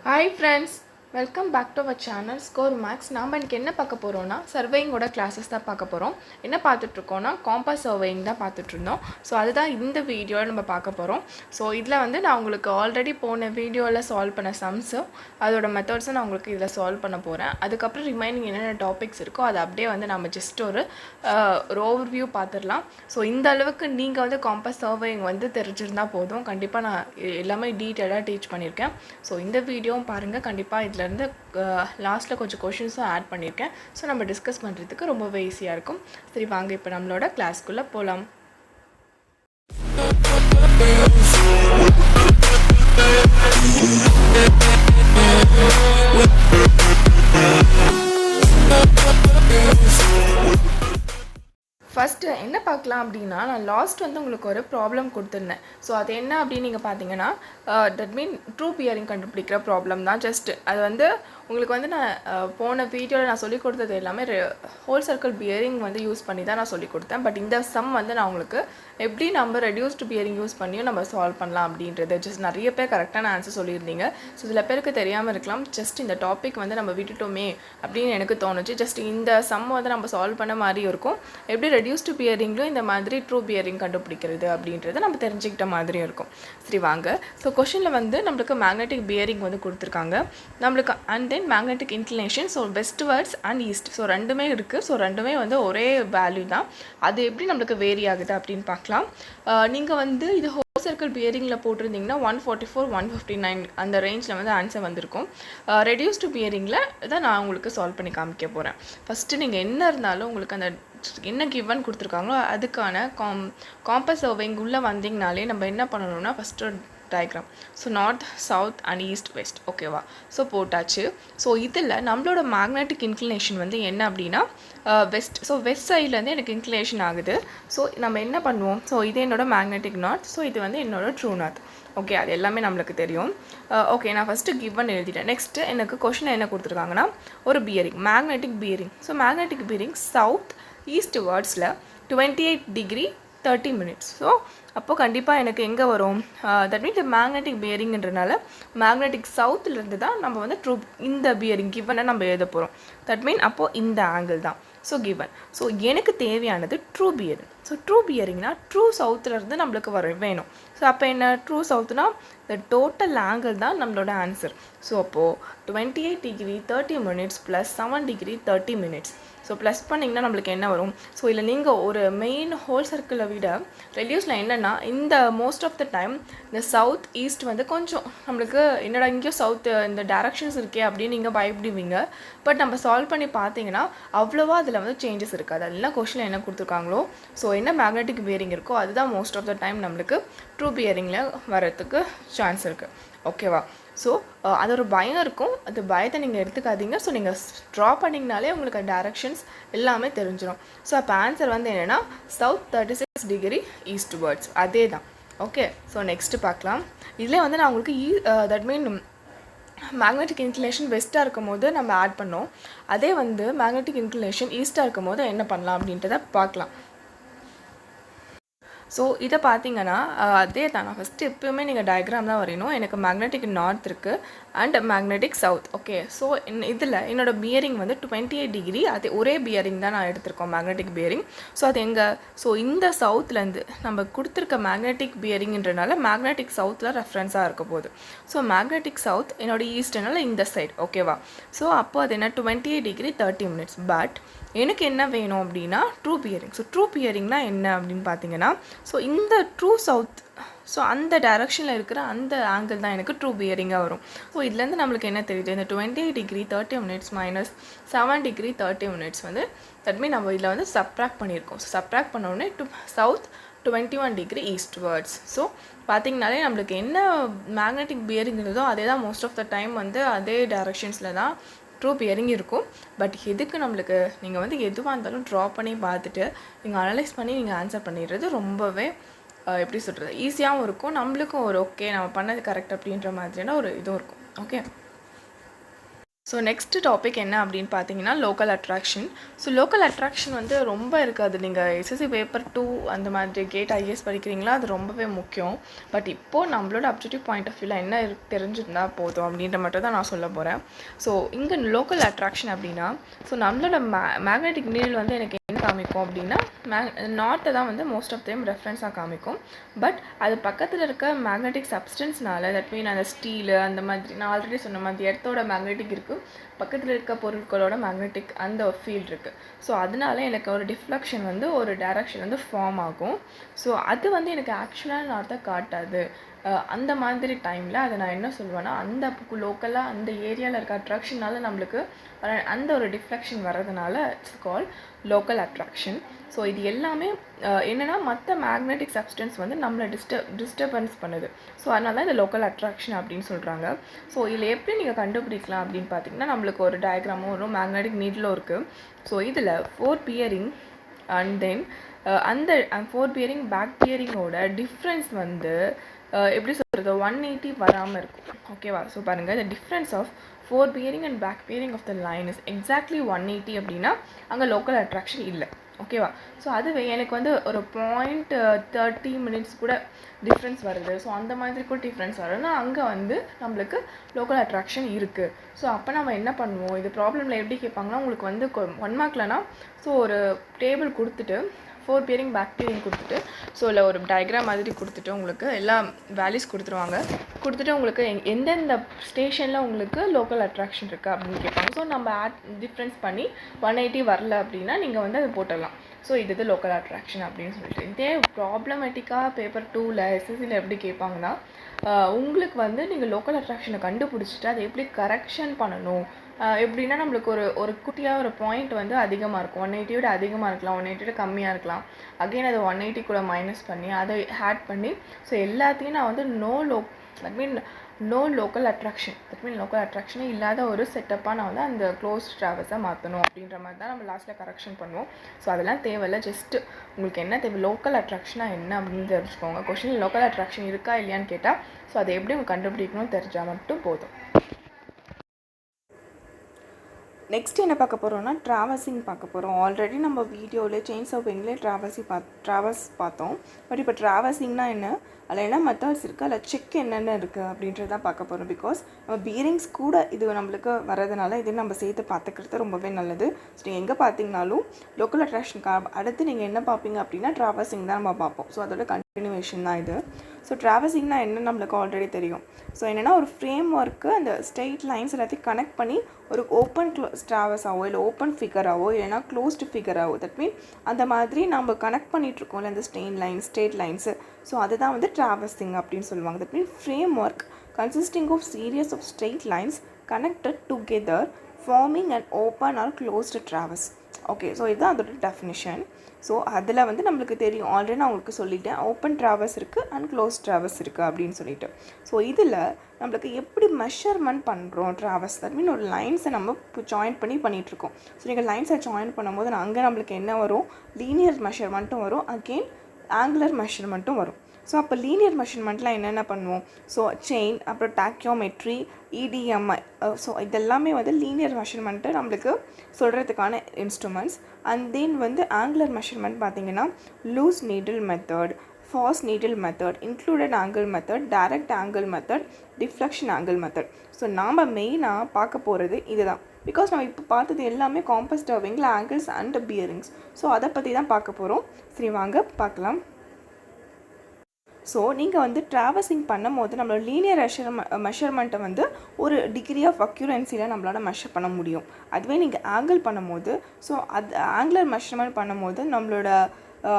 Hi friends, welcome back to our channel Score Max. நாம் இன்னைக்கு என்ன பார்க்க போறோம்னா சர்வேயிங்கோட கிளாसेस தான் பார்க்க போறோம். என்ன பார்த்துட்டு இருக்கோம்னா காம்பஸ் சர்வேயிங் தான் பார்த்துட்டு இருந்தோம். ஸோ அதுதான் இந்த வீடியோவில் நம்ம பார்க்க போறோம். ஸோ இதில் வந்து நான் உங்களுக்கு ஆல்ரெடி போன வீடியோவில் சால்வ் பண்ண சம்ஸும் அதோட மெத்தட்ஸும் நான் உங்களுக்கு இதில் சால்வ் பண்ண போகிறேன். அதுக்கப்புறம் ரிமைனிங் என்னென்ன டாபிக்ஸ் இருக்கோ அதை அப்படியே வந்து நம்ம ஜஸ்ட் ஒரு ஓவர்வியூ பார்த்துடலாம். ஸோ இந்த அளவுக்கு நீங்கள் வந்து காம்பஸ் சர்வேயிங் வந்து தெரிஞ்சிருந்தால் போதும். கண்டிப்பாக நான் எல்லாமே டீட்டெயிலாக டீச் பண்ணியிருக்கேன். ஸோ இந்த வீடியோவும் பாருங்கள். கண்டிப்பாக இதிலேருந்து லாஸ்ட்டில் கொஞ்சம் கொஷின்ஸும் ஆட் பண்ணியிருக்கேன். ஸோ நம்ம டிஸ்கஸ் பண்ணுறதுக்கு ரொம்பவே ஈஸியாக இருக்கும். சரி வாங்க இப்போ நம்மளோட கிளாஸ்க்குள்ளே போகலாம். ஃபஸ்ட்டு என்ன பார்க்கலாம் அப்படின்னா, நான் லாஸ்ட் வந்து உங்களுக்கு ஒரு ப்ராப்ளம் கொடுத்துருந்தேன். ஸோ அது என்ன அப்படின்னு நீங்கள் பார்த்தீங்கன்னா, தட் மீன் ட்ரூ பியரிங் கண்டுபிடிக்கிற ப்ராப்ளம் தான். ஜஸ்ட்டு அது வந்து உங்களுக்கு வந்து நான் போன வீடியோவில் நான் சொல்லிக் கொடுத்தது எல்லாமே ஹோல் சர்க்கிள் பியரிங் வந்து யூஸ் பண்ணி தான் நான் சொல்லிக் கொடுத்தேன். பட் இந்த சம் வந்து நான் உங்களுக்கு எப்படி நம்ம ரெடியூஸ்டு பியரிங் யூஸ் பண்ணியும் நம்ம சால்வ் பண்ணலாம் அப்படின்றது ஜஸ்ட் நிறைய பேர் கரெக்டான ஆன்சர் சொல்லியிருந்தீங்க. ஸோ சில பேருக்கு தெரியாமல் இருக்கலாம். ஜஸ்ட் இந்த டாபிக் வந்து நம்ம விட்டுட்டோமே அப்படின்னு எனக்கு தோணுச்சு. ஜஸ்ட் இந்த சம் வந்து நம்ம சால்வ் பண்ண மாதிரி இருக்கும். எப்படி ரெடியூஸ்டு பியரிங்லும் இந்த மாதிரி ட்ரூ பியரிங் கண்டுபிடிக்கிறது அப்படின்றத நம்ம தெரிஞ்சுக்கிட்ட மாதிரியும் இருக்கும். சரி வாங்க. ஸோ கொஷனில் வந்து நம்மளுக்கு மேக்னெட்டிக் பியரிங் வந்து கொடுத்துருக்காங்க. நம்மளுக்கு and then magnetic inclination. So westwards and east. So ரெண்டுமே இருக்குது. ஸோ ரெண்டுமே வந்து ஒரே வேல்யூ தான். அது எப்படி நம்மளுக்கு வேரி ஆகுது அப்படின்னு பார்க்கலாம். நீங்கள் வந்து இது ஹோல் சர்க்கிள் பியரிங்கில் போட்டிருந்தீங்கன்னா 144 159 அந்த ரேஞ்சில் வந்து ஆன்சர் வந்திருக்கும். ரெடியூஸ்டு பியரிங்கில் தான் நான் உங்களுக்கு சால்வ் பண்ணி காமிக்க போகிறேன். ஃபஸ்ட்டு நீங்கள் என்ன இருந்தாலும் உங்களுக்கு அந்த என்ன கிவன் கொடுத்துருக்காங்களோ அதுக்கான காம்பஸ் சர்வேயிங் உள்ளே வந்தீங்கனாலே நம்ம என்ன பண்ணணும்னா first diagram. So north south and east west ஓகேவா. ஸோ போட்டாச்சு. ஸோ இதில் நம்மளோட மேக்னெட்டிக் இன்க்ளினேஷன் வந்து என்ன அப்படின்னா வெஸ்ட். ஸோ வெஸ்ட் சைட்லேருந்து எனக்கு இன்க்ளினேஷன் ஆகுது. ஸோ நம்ம என்ன பண்ணுவோம், ஸோ இது என்னோட மேக்னெட்டிக் நார்த். ஸோ இது வந்து என்னோட ட்ரூ நார்த். ஓகே, அது எல்லாமே நம்மளுக்கு தெரியும். ஓகே, நான் ஃபஸ்ட்டு கிவன் எழுதிட்டேன். நெக்ஸ்ட்டு எனக்கு கொஷின் என்ன கொடுத்துருக்காங்கன்னா ஒரு bearing, magnetic bearing. So magnetic bearing south east வேர்ட்ஸில் 28 டிகிரி 30 மினிட்ஸ். ஸோ அப்போது கண்டிப்பாக எனக்கு எங்கே வரும், தட் மீன் மேக்னெட்டிக் பியரிங்கிறதுனால மேக்னெட்டிக் சவுத்துலேருந்து தான் நம்ம வந்து ட்ரூ இந்த பியரிங் கிவனை நம்ம எழுத போகிறோம். தட் மீன் அப்போது இந்த ஆங்கிள் தான். So given. ஸோ எனக்கு தேவையானது ட்ரூ பியரிங். ஸோ ட்ரூ பியரிங்னா ட்ரூ சவுத்துலேருந்து நம்மளுக்கு வேணும். ஸோ அப்போ என்ன ட்ரூ சவுத்துனா இந்த டோட்டல் ஆங்கிள் தான் நம்மளோட ஆன்சர். ஸோ அப்போது 28 degree 30 minutes plus 7 degree 30 minutes. So plus பண்ணிங்கன்னா நம்மளுக்கு என்ன வரும், ஸோ இல்லை நீங்கள் ஒரு மெயின் ஹோல் சர்க்கிளை விட ரெடியூஸில் என்னென்னா இந்த மோஸ்ட் ஆஃப் த டைம் இந்த சவுத் ஈஸ்ட் வந்து கொஞ்சம் நம்மளுக்கு என்னடா இங்கேயும் சவுத் இந்த டேரக்ஷன்ஸ் இருக்கே அப்படின்னு நீங்கள் பயப்படுவீங்க. பட் நம்ம சால்வ் பண்ணி பார்த்தீங்கன்னா அவ்வளோவா அதில் வந்து சேஞ்சஸ் இருக்காது. அதெல்லாம் கொஷனில் என்ன கொடுத்துருக்காங்களோ ஸோ என்ன மேக்னெட்டிக் பியரிங் இருக்கோ அதுதான் மோஸ்ட் ஆஃப் த டைம் நம்மளுக்கு ட்ரூ பியரிங்கில் வரத்துக்கு சான்ஸ் இருக்குது. ஓகேவா. ஸோ அது ஒரு பயம் இருக்கும். அந்த பயத்தை நீங்கள் எடுத்துக்காதீங்க. ஸோ நீங்கள் ட்ரா பண்ணிங்கனாலே உங்களுக்கு டேரக்ஷன்ஸ் எல்லாமே தெரிஞ்சிடும். ஸோ அப்போ ஆன்சர் வந்து என்னென்னா சவுத் 36 டிகிரி ஈஸ்ட் வேர்ட்ஸ் அதே தான். ஓகே, ஸோ நெக்ஸ்ட்டு பார்க்கலாம். இதில் வந்து நான் உங்களுக்கு தட் மீன் மேக்னெட்டிக் இன்க்ளினேஷன் வெஸ்ட்டாக இருக்கும் போது நம்ம ஆட் பண்ணோம். அதே வந்து மேக்னெட்டிக் இன்க்ளினேஷன் ஈஸ்ட்டாக இருக்கும் போது என்ன பண்ணலாம் அப்படின்றத பார்க்கலாம். ஸோ இதை பார்த்தீங்கன்னா அதே தான். நான் ஃபஸ்ட்டு எப்போயுமே நீங்கள் டயக்ராம் தான் வரையணும். எனக்கு மேக்னெட்டிக் நார்த் இருக்குது and magnetic south. Okay, so இதில் என்னோடய பியரிங் வந்து 28 டிகிரி. அது ஒரே பியரிங் தான் நான் எடுத்திருக்கோம், மேக்னெட்டிக் பியரிங். ஸோ அது எங்கே, ஸோ இந்த சவுத்துலேருந்து நம்ம கொடுத்துருக்க மேக்னெட்டிக் பியரிங்ன்றனால மேக்னெட்டிக் சவுத்தில் ரெஃபரன்ஸாக இருக்க போகுது. ஸோ மேக்னெட்டிக் சவுத் என்னோடய ஈஸ்ட்னால இந்த சைடு. ஓகேவா. ஸோ அப்போ அது என்ன 28 டிகிரி 30 மினிட்ஸ். பட் எனக்கு என்ன வேணும் அப்படின்னா ட்ரூ பியரிங். ஸோ ட்ரூ பியரிங்னா என்ன அப்படின்னு பார்த்தீங்கன்னா ஸோ இந்த ட்ரூ சவுத், ஸோ அந்த டைரக்ஷனில் இருக்கிற அந்த ஆங்கிள் தான் எனக்கு ட்ரூ பியரிங்காக வரும். ஸோ இதுலேருந்து நம்மளுக்கு என்ன தெரியுது, இந்த 28 degree 30 minutes minus 7 degree 30 minutes வந்து தட் மீன் நம்ம இதில் வந்து சப்ராக்ட் பண்ணியிருக்கோம். ஸோ சப்ராக்ட் பண்ணோடனே south 21 degree eastwards. So பார்த்திங்கனாலே நம்மளுக்கு என்ன மேக்னெட்டிக் பியரிங் இருந்ததோ அதே தான் மோஸ்ட் ஆஃப் த டைம் வந்து அதே டைரக்ஷன்ஸில் தான் ட்ரூ பியரிங் இருக்கும். பட் எதுக்கு நம்மளுக்கு நீங்கள் வந்து எதுவாக இருந்தாலும் ட்ரா பண்ணி பார்த்துட்டு நீங்கள் அனலைஸ் பண்ணி நீங்கள் ஆன்சர் பண்ணிடுறது ரொம்பவே எப்படி சொல்கிறது ஈஸியாகவும் இருக்கும். நம்மளுக்கும் ஒரு ஓகே நம்ம பண்ணது கரெக்ட் அப்படின்ற மாதிரியான ஒரு இதுவும் இருக்கும். ஓகே. ஸோ நெக்ஸ்ட்டு டாபிக் என்ன அப்படின்னு பார்த்தீங்கன்னா local attraction. So local attraction வந்து ரொம்ப இருக்காது. நீங்கள் எஸ்எஸ்சி பேப்பர் 2 அந்த மாதிரி கேட் ஐஏஎஸ் படிக்கிறீங்களா, அது ரொம்பவே முக்கியம். பட் இப்போது நம்மளோட அப்ஜெக்டிவ் பாயிண்ட் ஆஃப் வியூவில் என்ன தெரிஞ்சிருந்தா போதும் அப்படின்ற மட்டும் தான் நான் சொல்ல போகிறேன். ஸோ இங்கே லோக்கல் அட்ராக்ஷன் அப்படின்னா, ஸோ நம்மளோட மேக்னெட்டிக் நீடில் வந்து எனக்கு என்ன காமிக்கும் அப்படின்னா, நார்த்தை தான் வந்து மோஸ்ட் ஆஃப் டைம் ரெஃபரன்ஸாக காமிக்கும். பட் அது பக்கத்தில் இருக்க மேக்னெட்டிக் சப்ஸ்டன்ஸ்னால, தட் மீன் அந்த ஸ்டீலு அந்த மாதிரி நான் ஆல்ரெடி சொன்ன மாதிரி எர்த்தோட மேக்னெட்டிக் இருக்குது, பக்கத்தில் இருக்க பொருட்களோட மேக்னெட்டிக் அந்த ஒரு ஃபீல்ட் இருக்குது. ஸோ அதனால எனக்கு ஒரு டிஃப்ளெக்ஷன் வந்து ஒரு டைரக்ஷன் வந்து ஃபார்ம் ஆகும். ஸோ அது வந்து எனக்கு ஆக்சுவலாக நார்த்தை காட்டாது. அந்த மாதிரி டைமில் அதை நான் என்ன சொல்லுவேன்னா, அந்த லோக்கலாக அந்த ஏரியாவில் இருக்க அட்ராக்ஷனால் நம்மளுக்கு அந்த ஒரு டிஃப்ளெக்ஷன் வர்றதுனால it's call local attraction. So இது எல்லாமே என்னென்னா மற்ற மேக்னெட்டிக் சப்ஸ்டன்ஸ் வந்து நம்மளை டிஸ்டர்பன்ஸ் பண்ணுது. ஸோ அதனால தான் இந்த லோக்கல் அட்ராக்ஷன் அப்படின்னு சொல்கிறாங்க. ஸோ இதில் எப்படி நீங்கள் கண்டுபிடிக்கலாம் அப்படின்னு பார்த்தீங்கன்னா, நம்மளுக்கு ஒரு டயக்ராமும் வரும், மேக்னெட்டிக் நீடிலும் இருக்குது. ஸோ இதில் 4 பியரிங் அண்ட் தென் அந்த 4 பியரிங் பேக் பியரிங்கோட டிஃப்ரென்ஸ் வந்து எப்படி சொல்கிறது 180 வராமல் இருக்கும். ஓகேவா? ஸோ பாருங்கள், the difference of 4 bearing and back bearing of the line is exactly 180 அப்படின்னா அங்கே லோக்கல் அட்ராக்ஷன் இல்லை. ஓகேவா? ஸோ அதுவே எனக்கு வந்து ஒரு 0.30 கூட டிஃப்ரென்ஸ் வருது. ஸோ அந்த மாதிரி கூட டிஃப்ரென்ஸ் வருதுன்னா அங்கே வந்து நம்மளுக்கு லோக்கல் அட்ராக்ஷன் இருக்குது. ஸோ அப்போ நம்ம என்ன பண்ணுவோம், இது ப்ராப்ளமில் எப்படி கேட்பாங்கன்னா, உங்களுக்கு வந்து 1 மார்க்லனா ஸோ ஒரு டேபிள் கொடுத்துட்டு 4 பியரிங் பேக் பியரிங் கொடுத்துட்டு, ஸோ இல்லை ஒரு டயக்ராம் மாதிரி கொடுத்துட்டு உங்களுக்கு எல்லா வேல்யூஸ் கொடுத்துருவாங்க. கொடுத்துட்டு உங்களுக்கு எந்தெந்த ஸ்டேஷனில் உங்களுக்கு லோக்கல் அட்ராக்ஷன் இருக்குது அப்படின்னு கேட்பாங்க. ஸோ நம்ம டிஃப்ரென்ஸ் பண்ணி 180 வரல அப்படின்னா நீங்கள் வந்து அதை போட்டுடலாம். ஸோ இது லோக்கல் அட்ராக்ஷன் அப்படின்னு சொல்லிட்டு. இதே ப்ராப்ளமேட்டிக்காக பேப்பர் 2ல் எஸ்எஸ்சியில் எப்படி கேட்பாங்கன்னா, உங்களுக்கு வந்து நீங்கள் லோக்கல் அட்ராக்ஷனை கண்டுபிடிச்சிட்டு அதை எப்படி கரெக்ஷன் பண்ணணும். எப்படின்னா நம்மளுக்கு ஒரு குட்டியாக ஒரு பாயிண்ட் வந்து அதிகமாக இருக்கும், 180 அதிகமாக இருக்கலாம், 180 கம்மியாக இருக்கலாம். அகெயின் அதை 180 கூட மைனஸ் பண்ணி அதை ஆட் பண்ணி ஸோ எல்லாத்தையும் நான் வந்து no local attraction, that mean local அட்ராக்ஷனே இல்லாத ஒரு செட்டப்பாக நான் வந்து அந்த க்ளோஸ்ட் ட்ராவல்ஸை மாற்றணும் அப்படின்ற மாதிரி தான் நம்ம லாஸ்ட்டில் கரெக்ஷன் பண்ணுவோம். ஸோ அதெல்லாம் தேவையில்லை. ஜஸ்ட்டு உங்களுக்கு என்ன தேவை, லோக்கல் அட்ராக்ஷனாக என்ன அப்படின்னு தெரிஞ்சுக்கோங்க. கொஷின் லோக்கல் அட்ராக்ஷன் இருக்கா இல்லையான்னு கேட்டால் ஸோ அதை எப்படி உங்களுக்கு கண்டுபிடிக்கணும்னு தெரிஞ்சால் மட்டும் போதும். நெக்ஸ்ட் என்ன பார்க்க போகிறோம்னா, ட்ராவல்ஸிங் பார்க்க போகிறோம். ஆல்ரெடி நம்ம வீடியோவில் செயின்ஸ் ஆஃப் பெயிங்லே ட்ராவல்ஸ் பார்த்தோம். பட் இப்போ ட்ராவல்ஸிங்னா என்ன, அதில் என்ன மெத்தட்ஸ் இருக்குது, அதில் செக் என்னென்ன இருக்குது அப்படின்றதான் பார்க்க போகிறோம். பிகாஸ் நம்ம பியரிங்ஸ் கூட இது நம்மளுக்கு வரதுனால இது நம்ம சேர்த்து பார்த்துக்கிறது ரொம்பவே நல்லது. ஸோ நீங்கள் எங்கே பார்த்தீங்கனாலும் லோக்கல் அட்ராக்ஷனுக்கு அடுத்து நீங்கள் என்ன பார்ப்பீங்க அப்படின்னா ட்ராவல்ஸிங் தான் நம்ம பார்ப்போம். ஸோ அதோட கண்டினியூவேஷன் தான் இது. ஸோ ட்ராவல்ஸிங்னா என்ன நம்மளுக்கு ஆல்ரெடி தெரியும். ஸோ என்னென்னா ஒரு ஃப்ரேம் ஒர்க்கு அந்த ஸ்ட்ரெயிட் லைன்ஸ் எல்லாத்தையும் கனெக்ட் பண்ணி ஒரு ஓப்பன் ட்ராவல்ஸாவோ இல்லை ஓப்பன் ஃபிகராகவோ இல்லைனா க்ளோஸ்டு ஃபிகராகவோ, தட் மீன் அந்த மாதிரி நம்ம கனெக்ட் பண்ணிகிட்ருக்கோம்ல அந்த ஸ்ட்ரெயிட் லைன்ஸு. ஸோ அதுதான் வந்து ட்ராவல்ஸிங் அப்படின்னு சொல்லுவாங்க. That mean framework consisting of series of straight lines connected together forming and open or closed traverse. Okay, so இதுதான் அதோட டெஃபினிஷன். ஸோ அதில் வந்து நம்மளுக்கு தெரியும், ஆல்ரெடி நான் உங்களுக்கு சொல்லிட்டேன், ஓப்பன் ட்ராவல்ஸ் இருக்குது அண்ட் க்ளோஸ் ட்ராவல்ஸ் இருக்குது அப்படின்னு சொல்லிட்டு. ஸோ இதில் நம்மளுக்கு எப்படி மெஷர்மெண்ட் பண்ணுறோம் ட்ராவல்ஸ், தட் மீன் ஒரு லைன்ஸை நம்ம இப்போ ஜாயின் பண்ணிகிட்ருக்கோம். ஸோ நீங்கள் லைன்ஸை ஜாயின் பண்ணும்போது அங்கே நம்மளுக்கு என்ன வரும், லீனியர் மெஷர்மெண்ட்டும் வரும், அகெயின் ஆங்குலர் மெஷர்மெண்ட்டும் வரும். ஸோ அப்போ லீனியர் மெஷர்மெண்ட்டில் என்னென்ன பண்ணுவோம், ஸோ செயின், அப்புறம் டாக்கியோமெட்ரி, இடிஎம்ஐ, ஸோ இதெல்லாமே வந்து லீனியர் மெஷர்மெண்ட்டு நம்மளுக்கு சொல்கிறதுக்கான இன்ஸ்ட்ருமெண்ட்ஸ். அண்ட் தென் வந்து ஆங்குலர் மெஷர்மெண்ட் பார்த்திங்கன்னா loose needle method, fast needle method, included angle method, direct angle method, deflection angle method. So நாம் மெயினாக பார்க்க போகிறது இதுதான். பிகாஸ் நம்ம இப்போ பார்த்தது எல்லாமே காம்பஸ் டர்விங்கில் ஆங்கிள்ஸ் அண்ட் பியரிங்ஸ். ஸோ அதை பற்றி தான் பார்க்க போகிறோம். சரி வாங்க பார்க்கலாம். ஸோ நீங்கள் வந்து ட்ராவல்ஸிங் பண்ணும் போது நம்மளோட லீனியர் மெஷர்மெண்ட்டை வந்து ஒரு டிகிரி ஆஃப் அக்யூரன்சியில் நம்மளால் மெஷர் பண்ண முடியும். அதுவே நீங்கள் ஆங்கிள் பண்ணும்போது, ஸோ அது ஆங்குலர் மெஷர்மெண்ட் பண்ணும்போது நம்மளோட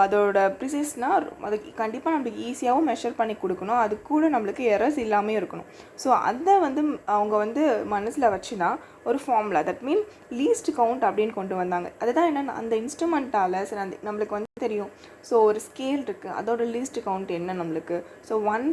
அதோட ப்ரிசைஸ்னால் அது கண்டிப்பாக நம்மளுக்கு ஈஸியாகவும் மெஷர் பண்ணி கொடுக்கணும், அது கூட நம்மளுக்கு எரர்ஸ் இல்லாமல் இருக்கணும். ஸோ அதை வந்து அவங்க வந்து மனசில் வச்சு தான் ஒரு formula, that mean least count அப்படின்னு கொண்டு வந்தாங்க. அதுதான் என்னென்னா அந்த இன்ஸ்ட்ருமெண்ட்டால் சரி அந்த நம்மளுக்கு வந்து தெரியும். ஸோ ஒரு ஸ்கேல் இருக்குது, அதோட லீஸ்ட் கவுண்ட் என்ன நம்மளுக்கு, ஸோ 1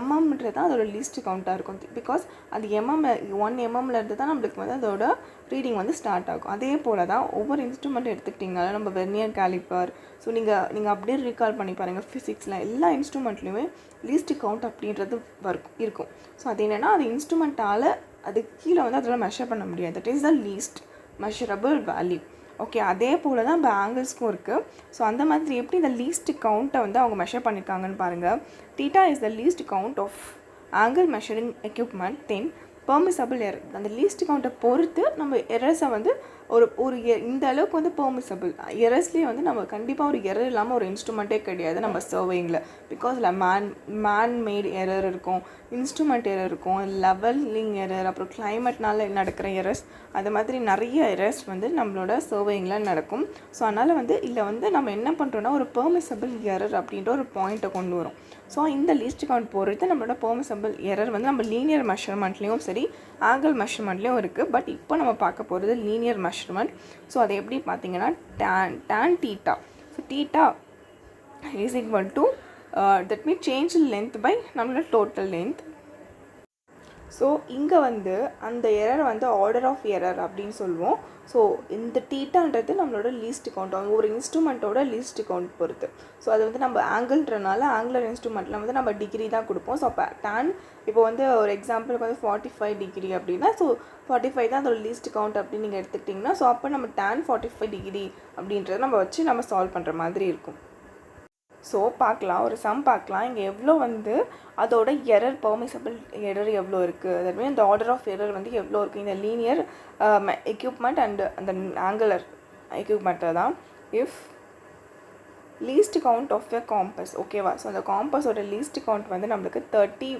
mmன்றது தான் அதோட லீஸ்ட் கவுண்ட்டாக இருக்கும். பிகாஸ் அது 1 mmல இருந்து தான் நம்மளுக்கு வந்து அதோட ரீடிங் வந்து ஸ்டார்ட் ஆகும். அதே போல் தான் ஒவ்வொரு இன்ஸ்ட்ருமெண்ட் எடுத்துக்கிட்டிங்கனால நம்ம வெர்னியர் கேலிப்பர், ஸோ நீங்கள் அப்படியே ரீகால் பண்ணி பாருங்கள், ஃபிசிக்ஸில் எல்லா இன்ஸ்ட்ருமெண்ட்லேயுமே லீஸ்ட் கவுண்ட் அப்படின்றது இருக்கும். ஸோ அது என்னென்னா அது இன்ஸ்ட்ருமெண்ட்டால் அதுக்கு கீழே வந்து அதெல்லாம் மெஷர் பண்ண முடியாது. That is the least measurable value. Okay, அதே போல் தான் இப்போ ஆங்கிள்ஸ்க்கும் இருக்குது. ஸோ அந்த மாதிரி எப்படி இந்த லீஸ்ட் கவுண்ட்டை வந்து அவங்க மெஷர் பண்ணியிருக்காங்கன்னு பாருங்கள். Theta is the least count of angle measuring equipment then permissible error. அந்த லீஸ்ட் கவுண்ட்டை பொறுத்து நம்ம எரர்ஸை வந்து ஒரு இந்த அளவுக்கு வந்து பெர்மிசபிள் எரர்ஸ்லேயே வந்து நம்ம கண்டிப்பாக ஒரு எரர் இல்லாமல் ஒரு இன்ஸ்ட்ருமெண்ட்டே கிடையாது நம்ம சர்வேயிங்கில். பிகாஸ் இல்லை மேன் மேட் எரர் இருக்கும், இன்ஸ்ட்ருமெண்ட் எரர் இருக்கும், லெவலிங் எரர், அப்புறம் கிளைமேட்னால நடக்கிற எரர்ஸ், அது மாதிரி நிறைய எரர்ஸ் வந்து நம்மளோட சர்வேயிங்கில் நடக்கும். ஸோ அதனால் வந்து இதில் வந்து நம்ம என்ன பண்ணுறோன்னா ஒரு பெர்மிசபிள் எரர் அப்படின்ற ஒரு பாயிண்ட்டை கொண்டு வரும். ஸோ இந்த லீஸ்ட் கவுண்ட் பொறுத்து நம்மளோட பெர்மிசபிள் எரர் வந்து நம்ம லீனியர் மெஷர்மெண்ட்லேயும் சரி ஆங்கிள் மெஷர்மெண்ட்லேயும் இருக்குது. பட் இப்போ நம்ம பார்க்க போகிறது லீனியர் மெஷர்மெண்ட். ஸோ அது எப்படி பார்த்தீங்கன்னா tan theta. So theta is equal to that means change in length by நம்மளோட total length. ஸோ இங்கே வந்து அந்த எரர் வந்து ஆர்டர் ஆஃப் எரர் அப்படின்னு சொல்லுவோம். ஸோ இந்த டீட்டான்றது நம்மளோட லீஸ்ட் கவுண்ட், ஒரு இன்ஸ்ட்ருமெண்ட்டோட லீஸ்ட் கவுண்ட் பொறுத்து. ஸோ அது வந்து நம்ம ஆங்கிள்ன்றனால ஆங்குலர் இன்ஸ்ட்ருமெண்ட்டில் வந்து நம்ம டிகிரி தான் கொடுப்போம். ஸோ அப்போ இப்போ வந்து ஒரு எக்ஸாம்பிளுக்கு வந்து 45 டிகிரி அப்படின்னா, ஸோ 45 தான் அதோட லீஸ்ட் கவுண்ட் அப்படின்னு நீங்கள் எடுத்துக்கிட்டிங்கன்னா, ஸோ அப்போ நம்ம tan 45 டிகிரி அப்படின்றத நம்ம வச்சு நம்ம சால்வ் பண்ணுற மாதிரி இருக்கும். ஸோ பார்க்கலாம், ஒரு சம் பார்க்கலாம். இங்கே எவ்வளோ வந்து அதோட எரர் பெர்மிசபிள் எரர் எவ்வளோ இருக்குது, தட் மீன் இந்த ஆர்டர் ஆஃப் எரர் வந்து எவ்வளோ இருக்குது இந்த லீனியர் எக்யூப்மெண்ட் அண்ட் அந்த ஆங்குலர் எக்யூப்மெண்ட்டில் தான். If least count of a compass, ஓகேவா. ஸோ அந்த காம்பஸோட லீஸ்ட் கவுண்ட் வந்து நம்மளுக்கு 30,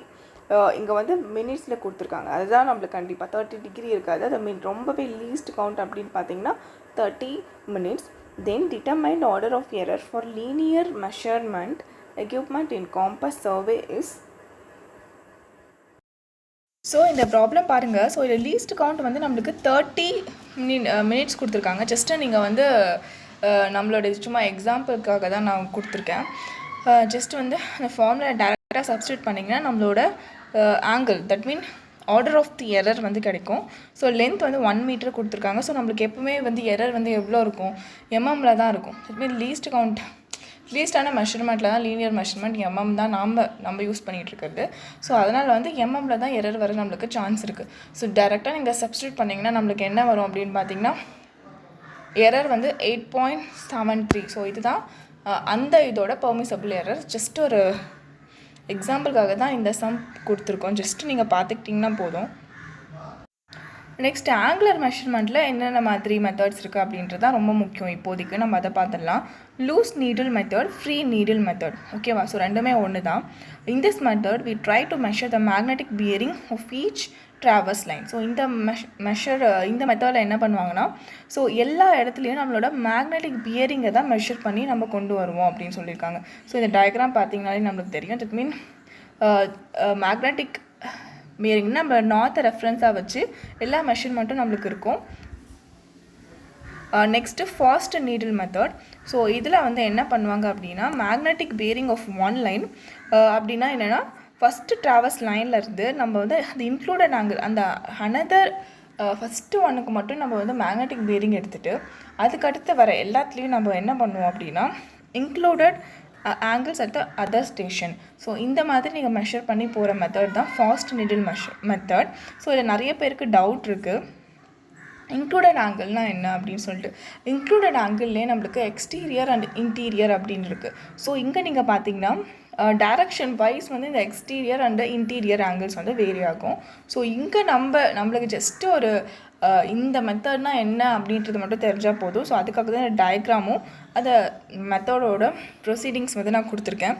இங்கே வந்து மினிட்ஸில் கொடுத்துருக்காங்க. அதுதான் நம்மளுக்கு கண்டிப்பாக 30 டிகிரி இருக்காது. அது ரொம்பவே லீஸ்ட் கவுண்ட் அப்படின்னு பார்த்தீங்கன்னா 30 minutes. Then determine the order of error for linear measurement equipment in compass survey is. So இந்த ப்ராப்ளம் பாருங்கள். ஸோ இதில் லீஸ்ட் கவுண்ட் வந்து நம்மளுக்கு 30 minutes கொடுத்துருக்காங்க. ஜஸ்ட்டு நீங்கள் வந்து நம்மளோட சும்மா எக்ஸாம்பிளுக்காக தான் நான் கொடுத்துருக்கேன். ஜஸ்ட் வந்து அந்த ஃபார்முலா டேரெக்டாக சப்ஸ்டியூட் பண்ணிங்கன்னா நம்மளோட angle that mean order of the error வந்து கிடைக்கும். ஸோ லென்த் வந்து 1 மீட்டர் கொடுத்துருக்காங்க. ஸோ நம்மளுக்கு எப்பவுமே வந்து எரர் வந்து எவ்வளோ இருக்கும், எம்எம்மில் தான் இருக்கும். தட் மீன் லீஸ்ட் கவுண்ட் லீஸ்டான மெஷர்மெண்ட்டில் தான் லீனியர் மெஷர்மெண்ட் எம்எம் தான் நம்ம யூஸ் பண்ணிகிட்டு இருக்கிறது. ஸோ அதனால் வந்து எம்எம்மில் தான் எரர் வர நம்மளுக்கு சான்ஸ் இருக்குது. ஸோ டேரெக்டாக நீங்கள் சப்ஸ்டியூட் பண்ணிங்கன்னா நம்மளுக்கு என்ன வரும் அப்படின்னு பார்த்தீங்கன்னா எரர் வந்து 8.73. ஸோ இதுதான் அந்த இதோட பெர்மிசபிள் எரர். ஜஸ்ட் ஒரு எக்ஸாம்பிளுக்காக தான் இந்த சம் கொடுத்துருக்கோம். ஜஸ்ட்டு நீங்கள் பார்த்துக்கிட்டிங்கன்னா போதும். நெக்ஸ்ட் ஆங்குலர் மெஷர்மெண்ட்டில் என்னென்ன மாதிரி மெத்தட்ஸ் இருக்குது அப்படின்றது தான் ரொம்ப முக்கியம். இப்போதைக்கு நம்ம அதை பார்த்துடலாம். Loose needle method, free needle method, ஓகேவா. ஸோ ரெண்டுமே ஒன்று தான். In this method we try to measure the magnetic bearing of each traverse line. So இந்த இந்த மெத்தடில் என்ன பண்ணுவாங்கன்னா, ஸோ எல்லா இடத்துலையும் நம்மளோட மேக்னெட்டிக் பியரிங்கை தான் மெஷர் பண்ணி நம்ம கொண்டு வருவோம் அப்படின்னு சொல்லியிருக்காங்க. ஸோ இந்த டயக்ராம் பார்த்தீங்கனாலே நம்மளுக்கு தெரியும். தட் மீன் மேக்னெட்டிக் பியரிங்னா நம்ம நார்த்தை ரெஃபரன்ஸாக வச்சு எல்லா மெஷர்மெண்ட்டும் நம்மளுக்கு இருக்கும். Next fast needle method. So இதில் வந்து என்ன பண்ணுவாங்க அப்படின்னா, magnetic bearing of one line அப்படின்னா என்னென்னா, ஃபஸ்ட்டு ட்ராவர்ஸ் லைன்லேருந்து நம்ம வந்து அது இன்க்ளூடட் ஆங்கிள் அந்த அனதர் ஃபஸ்ட்டு ஒன்றுக்கு மட்டும் நம்ம வந்து மேக்னெட்டிக் பியரிங் எடுத்துகிட்டு அதுக்கடுத்து வர எல்லாத்துலேயும் நம்ம என்ன பண்ணுவோம் அப்படின்னா included angles at the other station. So இந்த மாதிரி நீங்கள் மெஷர் பண்ணி போகிற மெத்தட் தான் ஃபாஸ்ட் நீடில் மெத்தட். ஸோ இதில் நிறைய பேருக்கு டவுட் இருக்குது, இன்க்ளூடட் ஆங்கிள்னால் என்ன அப்படின்னு சொல்லிட்டு. இன்க்ளூடட் ஆங்கிள்லேயே நம்மளுக்கு எக்ஸ்டீரியர் அண்ட் இன்டீரியர் அப்படின்னு இருக்குது. ஸோ இங்கே நீங்கள் பார்த்தீங்கன்னா டைரக்ஷன் வைஸ் வந்து இந்த எக்ஸ்டீரியர் அண்ட் இன்டீரியர் ஆங்கிள்ஸ் வந்து வேரி ஆகும். ஸோ இங்கே நம்மளுக்கு ஜஸ்ட்டு ஒரு இந்த மெத்தட்னால் என்ன அப்படின்றது மட்டும் தெரிஞ்சால் போதும். ஸோ அதுக்காக தான் இந்த டயக்ராமும் அந்த மெத்தடோட ப்ரொசீடிங்ஸ் வந்து நான் கொடுத்துருக்கேன்.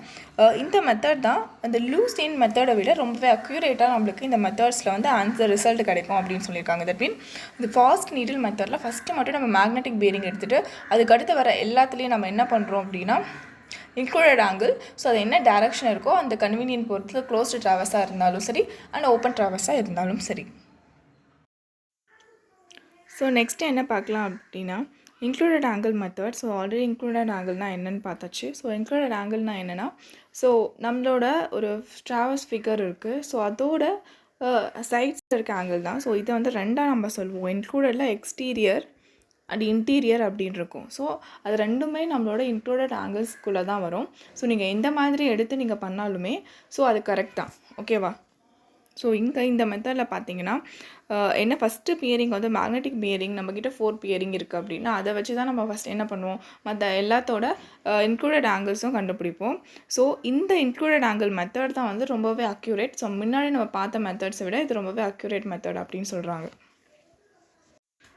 இந்த மெத்தட் தான் அந்த லூஸ் இன் மெத்தடை விட ரொம்பவே அக்யூரேட்டாக நம்மளுக்கு இந்த மெத்தட்ஸில் வந்து ஆன்சர் ரிசல்ட் கிடைக்கும் அப்படின்னு சொல்லியிருக்காங்க. தட் மீன் இந்த ஃபாஸ்ட் நீடில் மெத்தடில் ஃபஸ்ட்டு மட்டும் நம்ம மேக்னெட்டிக் பியரிங் எடுத்துகிட்டு அதுக்கடுத்து வர எல்லாத்துலேயும் நம்ம என்ன பண்ணுறோம் அப்படின்னா இன்க்ளூடட் ஆங்கிள். ஸோ அது என்ன டைரக்ஷன் இருக்கோ அந்த கன்வீனியன்ட் பொறுத்து க்ளோஸ்டு ட்ராவர்ஸாக இருந்தாலும் சரி அண்ட் ஓப்பன் ட்ராவர்ஸாக இருந்தாலும் சரி. ஸோ நெக்ஸ்ட்டு என்ன பார்க்கலாம் அப்படின்னா included angle method. So already included ஆங்கிள்னால் என்னென்னு பார்த்தாச்சு. ஸோ இன்க்ளூடட் ஆங்கிள்னால் என்னென்னா, ஸோ நம்மளோட ஒரு ட்ராவர்ஸ் ஃபிகர் இருக்குது. ஸோ அதோட சைட்ஸ் இருக்க ஆங்கிள் தான். ஸோ இதை வந்து ரெண்டாக நம்ம சொல்லுவோம். இன்க்ளூடடில் எக்ஸ்டீரியர் அண்ட் இன்டீரியர் அப்படின்னு இருக்கும். ஸோ அது ரெண்டுமே நம்மளோட இன்க்ளூடட் ஆங்கிள்ஸ்குள்ளே தான் வரும். ஸோ நீங்கள் எந்த மாதிரி எடுத்து நீங்கள் பண்ணாலுமே ஸோ அது கரெக்ட் தான், ஓகேவா. ஸோ இங்கே இந்த மெத்தடில் பார்த்தீங்கன்னா என்ன ஃபஸ்ட்டு பியரிங் வந்து மேக்னெட்டிக் பியரிங் நம்மக்கிட்ட 4 பியரிங் இருக்குது அப்படின்னா அதை வச்சு தான் நம்ம ஃபஸ்ட் என்ன பண்ணுவோம், மற்ற எல்லாத்தோட இன்க்ளூடட் ஆங்கிள்ஸும் கண்டுபிடிப்போம். ஸோ இந்த இன்க்ளூடட் ஆங்கிள் மெத்தட் தான் வந்து ரொம்பவே அக்யூரேட். ஸோ முன்னாடி நம்ம பார்த்த மெத்தட்ஸை விட இது ரொம்பவே அக்யூரேட் மெத்தட் அப்படின்னு சொல்கிறாங்க.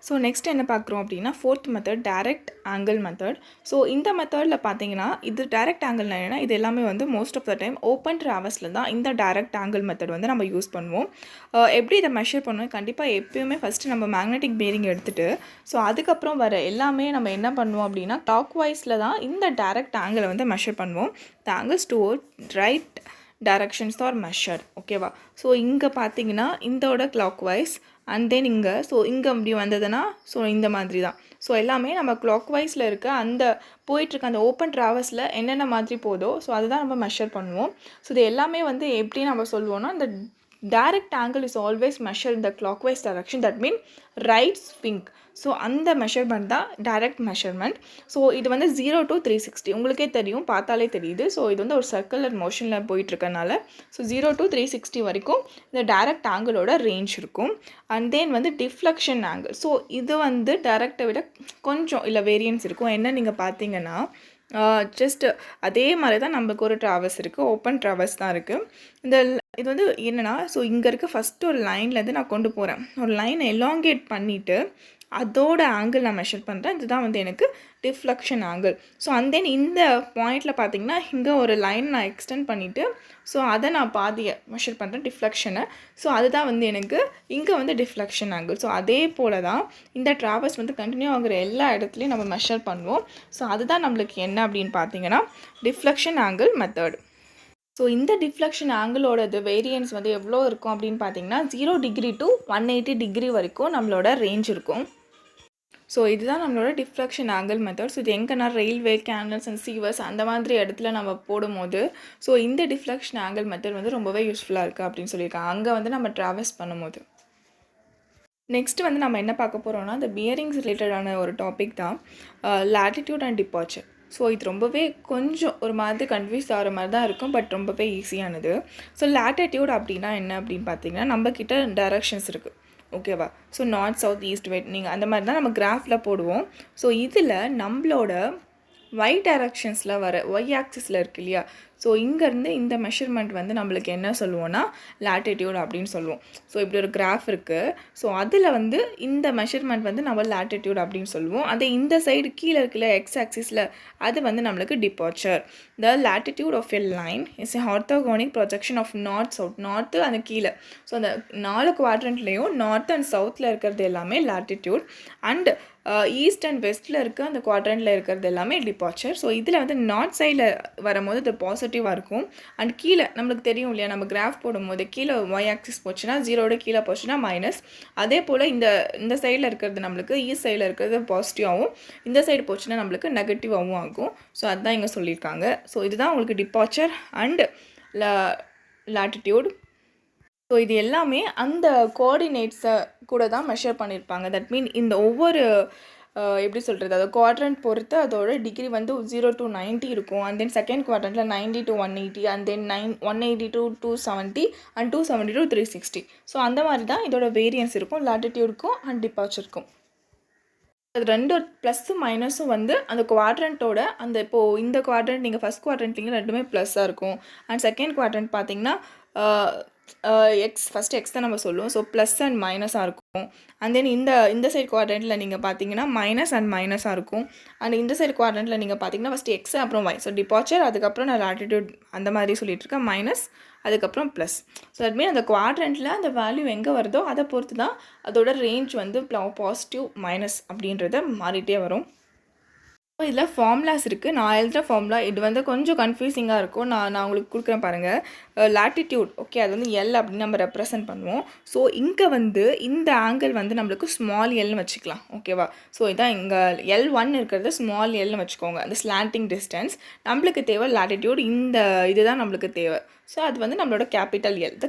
ஸோ நெக்ஸ்ட் என்ன பார்க்குறோம் அப்படின்னா 4th method direct angle method. So இந்த மெத்தடில் பார்த்தீங்கன்னா இது டைரக்ட் ஆங்கிள் என்னன்னா இது எல்லாமே வந்து most of the time open ட்ராவர்ஸில் தான் இந்த டைரக்ட் ஆங்கிள் மெத்தட் வந்து நம்ம யூஸ் பண்ணுவோம். எப்படி இதை மெஷர் பண்ணுவோம், கண்டிப்பாக எப்பயுமே ஃபஸ்ட்டு நம்ம மேக்னெட்டிக் பேரிங் எடுத்துகிட்டு ஸோ அதுக்கப்புறம் வர எல்லாமே நம்ம என்ன பண்ணுவோம் அப்படின்னா கிளாக் வைஸில் தான் இந்த டைரக்ட் ஆங்கிளை வந்து மெஷர் பண்ணுவோம். The angles toward right directions are measure. ஓகேவா? ஸோ இங்கே பார்த்தீங்கன்னா இதோட கிளாக் வைஸ் அண்ட் தென் இங்கே ஸோ இங்கே அப்படி வந்ததுன்னா ஸோ இந்த மாதிரி தான். ஸோ எல்லாமே நம்ம கிளாக் வைஸில் இருக்க அந்த போயிட்டுருக்க அந்த ஓப்பன் ட்ராவர்ஸில் என்னென்ன மாதிரி போதோ ஸோ அதுதான் நம்ம மெஷர் பண்ணுவோம். ஸோ இது எல்லாமே வந்து எப்படி நம்ம சொல்லுவோம்னா இந்த direct angle is always measured in the clockwise direction, that mean right swing. So அந்த மெஷர்மெண்ட் தான் டைரக்ட் மெஷர்மெண்ட். ஸோ இது வந்து 0 to 360 உங்களுக்கே தெரியும், பார்த்தாலே தெரியுது. ஸோ இது வந்து ஒரு சர்க்குலர் மோஷனில் போயிட்டுருக்கனால ஸோ 0 to 360 வரைக்கும் இந்த டைரக்ட் ஆங்கிளோட ரேஞ்ச் இருக்கும். அண்ட் தென் வந்து டிஃப்ளெக்ஷன் ஆங்கிள். ஸோ இது வந்து டைரக்டை விட கொஞ்சம் இல்லை வேரியன்ஸ் இருக்கும். என்ன நீங்கள் பார்த்தீங்கன்னா ஜஸ்ட் அதே மாதிரி தான் நம்மளுக்கு ஒரு ட்ராவர்ஸ் இருக்குது, ஓப்பன் ட்ராவர்ஸ் தான் இருக்குது. இந்த இது வந்து என்னென்னா ஸோ இங்கே இருக்க ஃபஸ்ட்டு ஒரு லைன்லேருந்து நான் கொண்டு போகிறேன், ஒரு லைனை எலாங்கேட் பண்ணிவிட்டு அதோட ஆங்கிள் நான் மெஷர் பண்ணுறேன். இதுதான் வந்து எனக்கு டிஃப்ளெக்ஷன் ஆங்கிள். ஸோ அண்ட் தென் இந்த பாயிண்டில் பார்த்தீங்கன்னா இங்கே ஒரு லைன் நான் எக்ஸ்டெண்ட் பண்ணிவிட்டு ஸோ அதை நான் பாதியை மெஷர் பண்ணுறேன் டிஃப்ளெக்ஷனை. ஸோ அதுதான் வந்து எனக்கு இங்கே வந்து டிஃப்ளெக்ஷன் ஆங்கிள். ஸோ அதே போல் தான் இந்த ட்ராவர்ஸ் வந்து கண்டினியூ ஆகிற எல்லா இடத்துலையும் நம்ம மெஷர் பண்ணுவோம். ஸோ அதுதான் நம்மளுக்கு என்ன அப்படின்னு பார்த்தீங்கன்னா டிஃப்ளெக்ஷன் ஆங்கிள் மெத்தட். ஸோ இந்த டிஃப்ளெக்ஷன் ஆங்கிளோடது வேரியன்ஸ் வந்து எவ்வளோ இருக்கும் அப்படின்னு பார்த்தீங்கன்னா 0 டிகிரி டு 180 டிகிரி வரைக்கும் நம்மளோட ரேஞ்ச் இருக்கும். ஸோ இதுதான் நம்மளோட டிஃப்ளெக்ஷன் ஆங்கிள் மெத்தட். ஸோ இது எங்கன்னா ரயில்வே, கேனல்ஸ் அண்ட் சீவர்ஸ் அந்த மாதிரி இடத்துல நம்ம போடும்போது ஸோ இந்த டிஃப்ளெக்ஷன் ஆங்கிள் மெத்தட் வந்து ரொம்பவே யூஸ்ஃபுல்லாக இருக்குது அப்படின்னு சொல்லியிருக்காங்க, அங்கே வந்து நம்ம ட்ராவல்ஸ் பண்ணும்போது. நெக்ஸ்ட் வந்து நம்ம என்ன பார்க்க போகிறோம்னா இந்த பியரிங்ஸ் ரிலேட்டடான ஒரு டாபிக் தான் லாட்டிடியூட் அண்ட் டிபார்ச்சர். ஸோ இது ரொம்பவே கொஞ்சம் ஒரு மாதிரி கன்ஃபியூஸ் ஆகிற மாதிரி தான் இருக்கும், பட் ரொம்பவே ஈஸியானது. ஸோ லாட்டிடியூட் அப்படின்னா என்ன அப்படின்னு பார்த்தீங்கன்னா நம்மக்கிட்ட டைரக்ஷன்ஸ் இருக்குது, ஓகேவா? So north, south, east, west நீங்கள் அந்த மாதிரி தான் நம்ம கிராஃபில் போடுவோம். ஸோ இதில் நம்மளோட ஒய் டைரக்ஷன்ஸில் வர ஒய் ஆக்சிஸில் இருக்குது இல்லையா, ஸோ இங்கேருந்து இந்த மெஷர்மெண்ட் வந்து நம்மளுக்கு என்ன சொல்லுவோன்னா லாட்டிடியூட் அப்படின்னு சொல்லுவோம். ஸோ இப்படி ஒரு கிராஃப் இருக்குது, ஸோ அதில் வந்து இந்த மெஷர்மெண்ட் வந்து நம்ம லாட்டிடியூட் அப்படின்னு சொல்லுவோம். அதே இந்த சைடு கீழே இருக்குல்ல எக்ஸ் ஆக்சிஸில் அது வந்து நம்மளுக்கு departure. The latitude of a line is a orthogonic projection of north south. North அந்த கீழே ஸோ அந்த 4 குவாட்ரண்ட்லேயும் நார்த் அண்ட் சவுத்தில் இருக்கிறது எல்லாமே லாட்டிடியூட். அண்ட் ஈஸ்ட் அண்ட் வெஸ்ட்டில் இருக்க அந்த குவாட்ரண்ட்டில் இருக்கிறது எல்லாமே டிபார்ச்சர். ஸோ இதில் வந்து நார்த் சைடில் வரும்போது இது பாசிட்டிவாக இருக்கும். அண்ட் கீழே நம்மளுக்கு தெரியும் இல்லையா, நம்ம கிராஃப் போடும்போது கீழே ஒய் ஆக்சிஸ் போச்சுன்னா 0 கீழே போச்சுன்னா மைனஸ். அதே போல் இந்த சைடில் இருக்கிறது நம்மளுக்கு ஈஸ்ட் சைடில் இருக்கிறது பாசிட்டிவாகவும், இந்த சைடு போச்சுன்னா நம்மளுக்கு நெகட்டிவாகவும் ஆகும். ஸோ அதுதான் இங்கே சொல்லியிருக்காங்க. ஸோ இதுதான் உங்களுக்கு டிபார்ச்சர் அண்ட் லாட்டிடியூட். ஸோ இது எல்லாமே அந்த கோஆர்டினேட்ஸை கூட தான் மெஷர் பண்ணியிருப்பாங்க. தட் மீன் இந்த ஒவ்வொரு எப்படி சொல்கிறது, அது குவாட்ரண்ட் பொறுத்து அதோட டிகிரி வந்து 0 to 90 இருக்கும். அண்ட் தென் செகண்ட் குவாட்ரண்ட்டில் 90 to 180 and then 180 to 270 and 270 to 360. So அந்த மாதிரி தான் இதோட வேரியன்ஸ் இருக்கும் லாட்டிடியூடுக்கும் அண்ட் டிபார்ச்சருக்கும். அது ரெண்டு ப்ளஸ்ஸும் மைனஸும் வந்து அந்த குவாட்ரண்ட்டோட அந்த இப்போது இந்த குவாட்ரண்ட் நீங்கள் ஃபஸ்ட் குவாட்ரண்ட்லிங்க ரெண்டுமே ப்ளஸ்ஸாக இருக்கும். அண்ட் செகண்ட் குவாட்ரண்ட் பார்த்தீங்கன்னா ஃபஸ்ட்டு எக்ஸ் தான் நம்ம சொல்லுவோம். ஸோ ப்ளஸ் அண்ட் மைனஸாக இருக்கும். அண்ட் தென் இந்த சைடு குவாட்ரண்ட்டில் நீங்கள் பார்த்தீங்கன்னா மைனஸ் அண்ட் மைனஸாக இருக்கும். அண்ட் இந்த சைடு குவாட்ரண்ட்டில் நீங்கள் பார்த்தீங்கன்னா ஃபஸ்ட்டு எக்ஸ் அப்புறம் ஒய். ஸோ டிபார்ச்சர் அதுக்கப்புறம் நான் லாட்டிடியூட் அந்த மாதிரி சொல்லிட்டு இருக்கேன், மைனஸ் அதுக்கப்புறம் ப்ளஸ். ஸோ தட் மீன் அந்த குவாட்ரண்ட்டில் அந்த வேல்யூ எங்கே வருதோ அதை பொறுத்து தான் அதோட ரேஞ்ச் வந்து பாசிட்டிவ் மைனஸ் அப்படின்றத மாறிட்டே வரும். இதில் ஃபார்முலாஸ் இருக்குது, நான் எழுதுகிற ஃபார்முலா இது வந்து கொஞ்சம் கன்ஃபியூசிங்காக இருக்கும். நான் உங்களுக்கு கொடுக்குறேன் பாருங்கள். லாட்டிடியூட் ஓகே, அது வந்து எல் அப்படின்னு நம்ம ரெப்ரசன்ட் பண்ணுவோம். ஸோ இங்கே வந்து இந்த ஆங்கிள் வந்து நம்மளுக்கு ஸ்மால் எல்னு வச்சுக்கலாம், ஓகேவா? ஸோ இதான் இங்கே L1 இருக்கிறது ஸ்மால் எல்னு வச்சுக்கோங்க, அந்த ஸ்லாண்டிங் டிஸ்டன்ஸ். நம்மளுக்கு தேவை லாட்டிடியூட், இந்த இதுதான் நம்மளுக்கு தேவை. ஸோ அது வந்து நம்மளோட கேபிட்டல் எல்,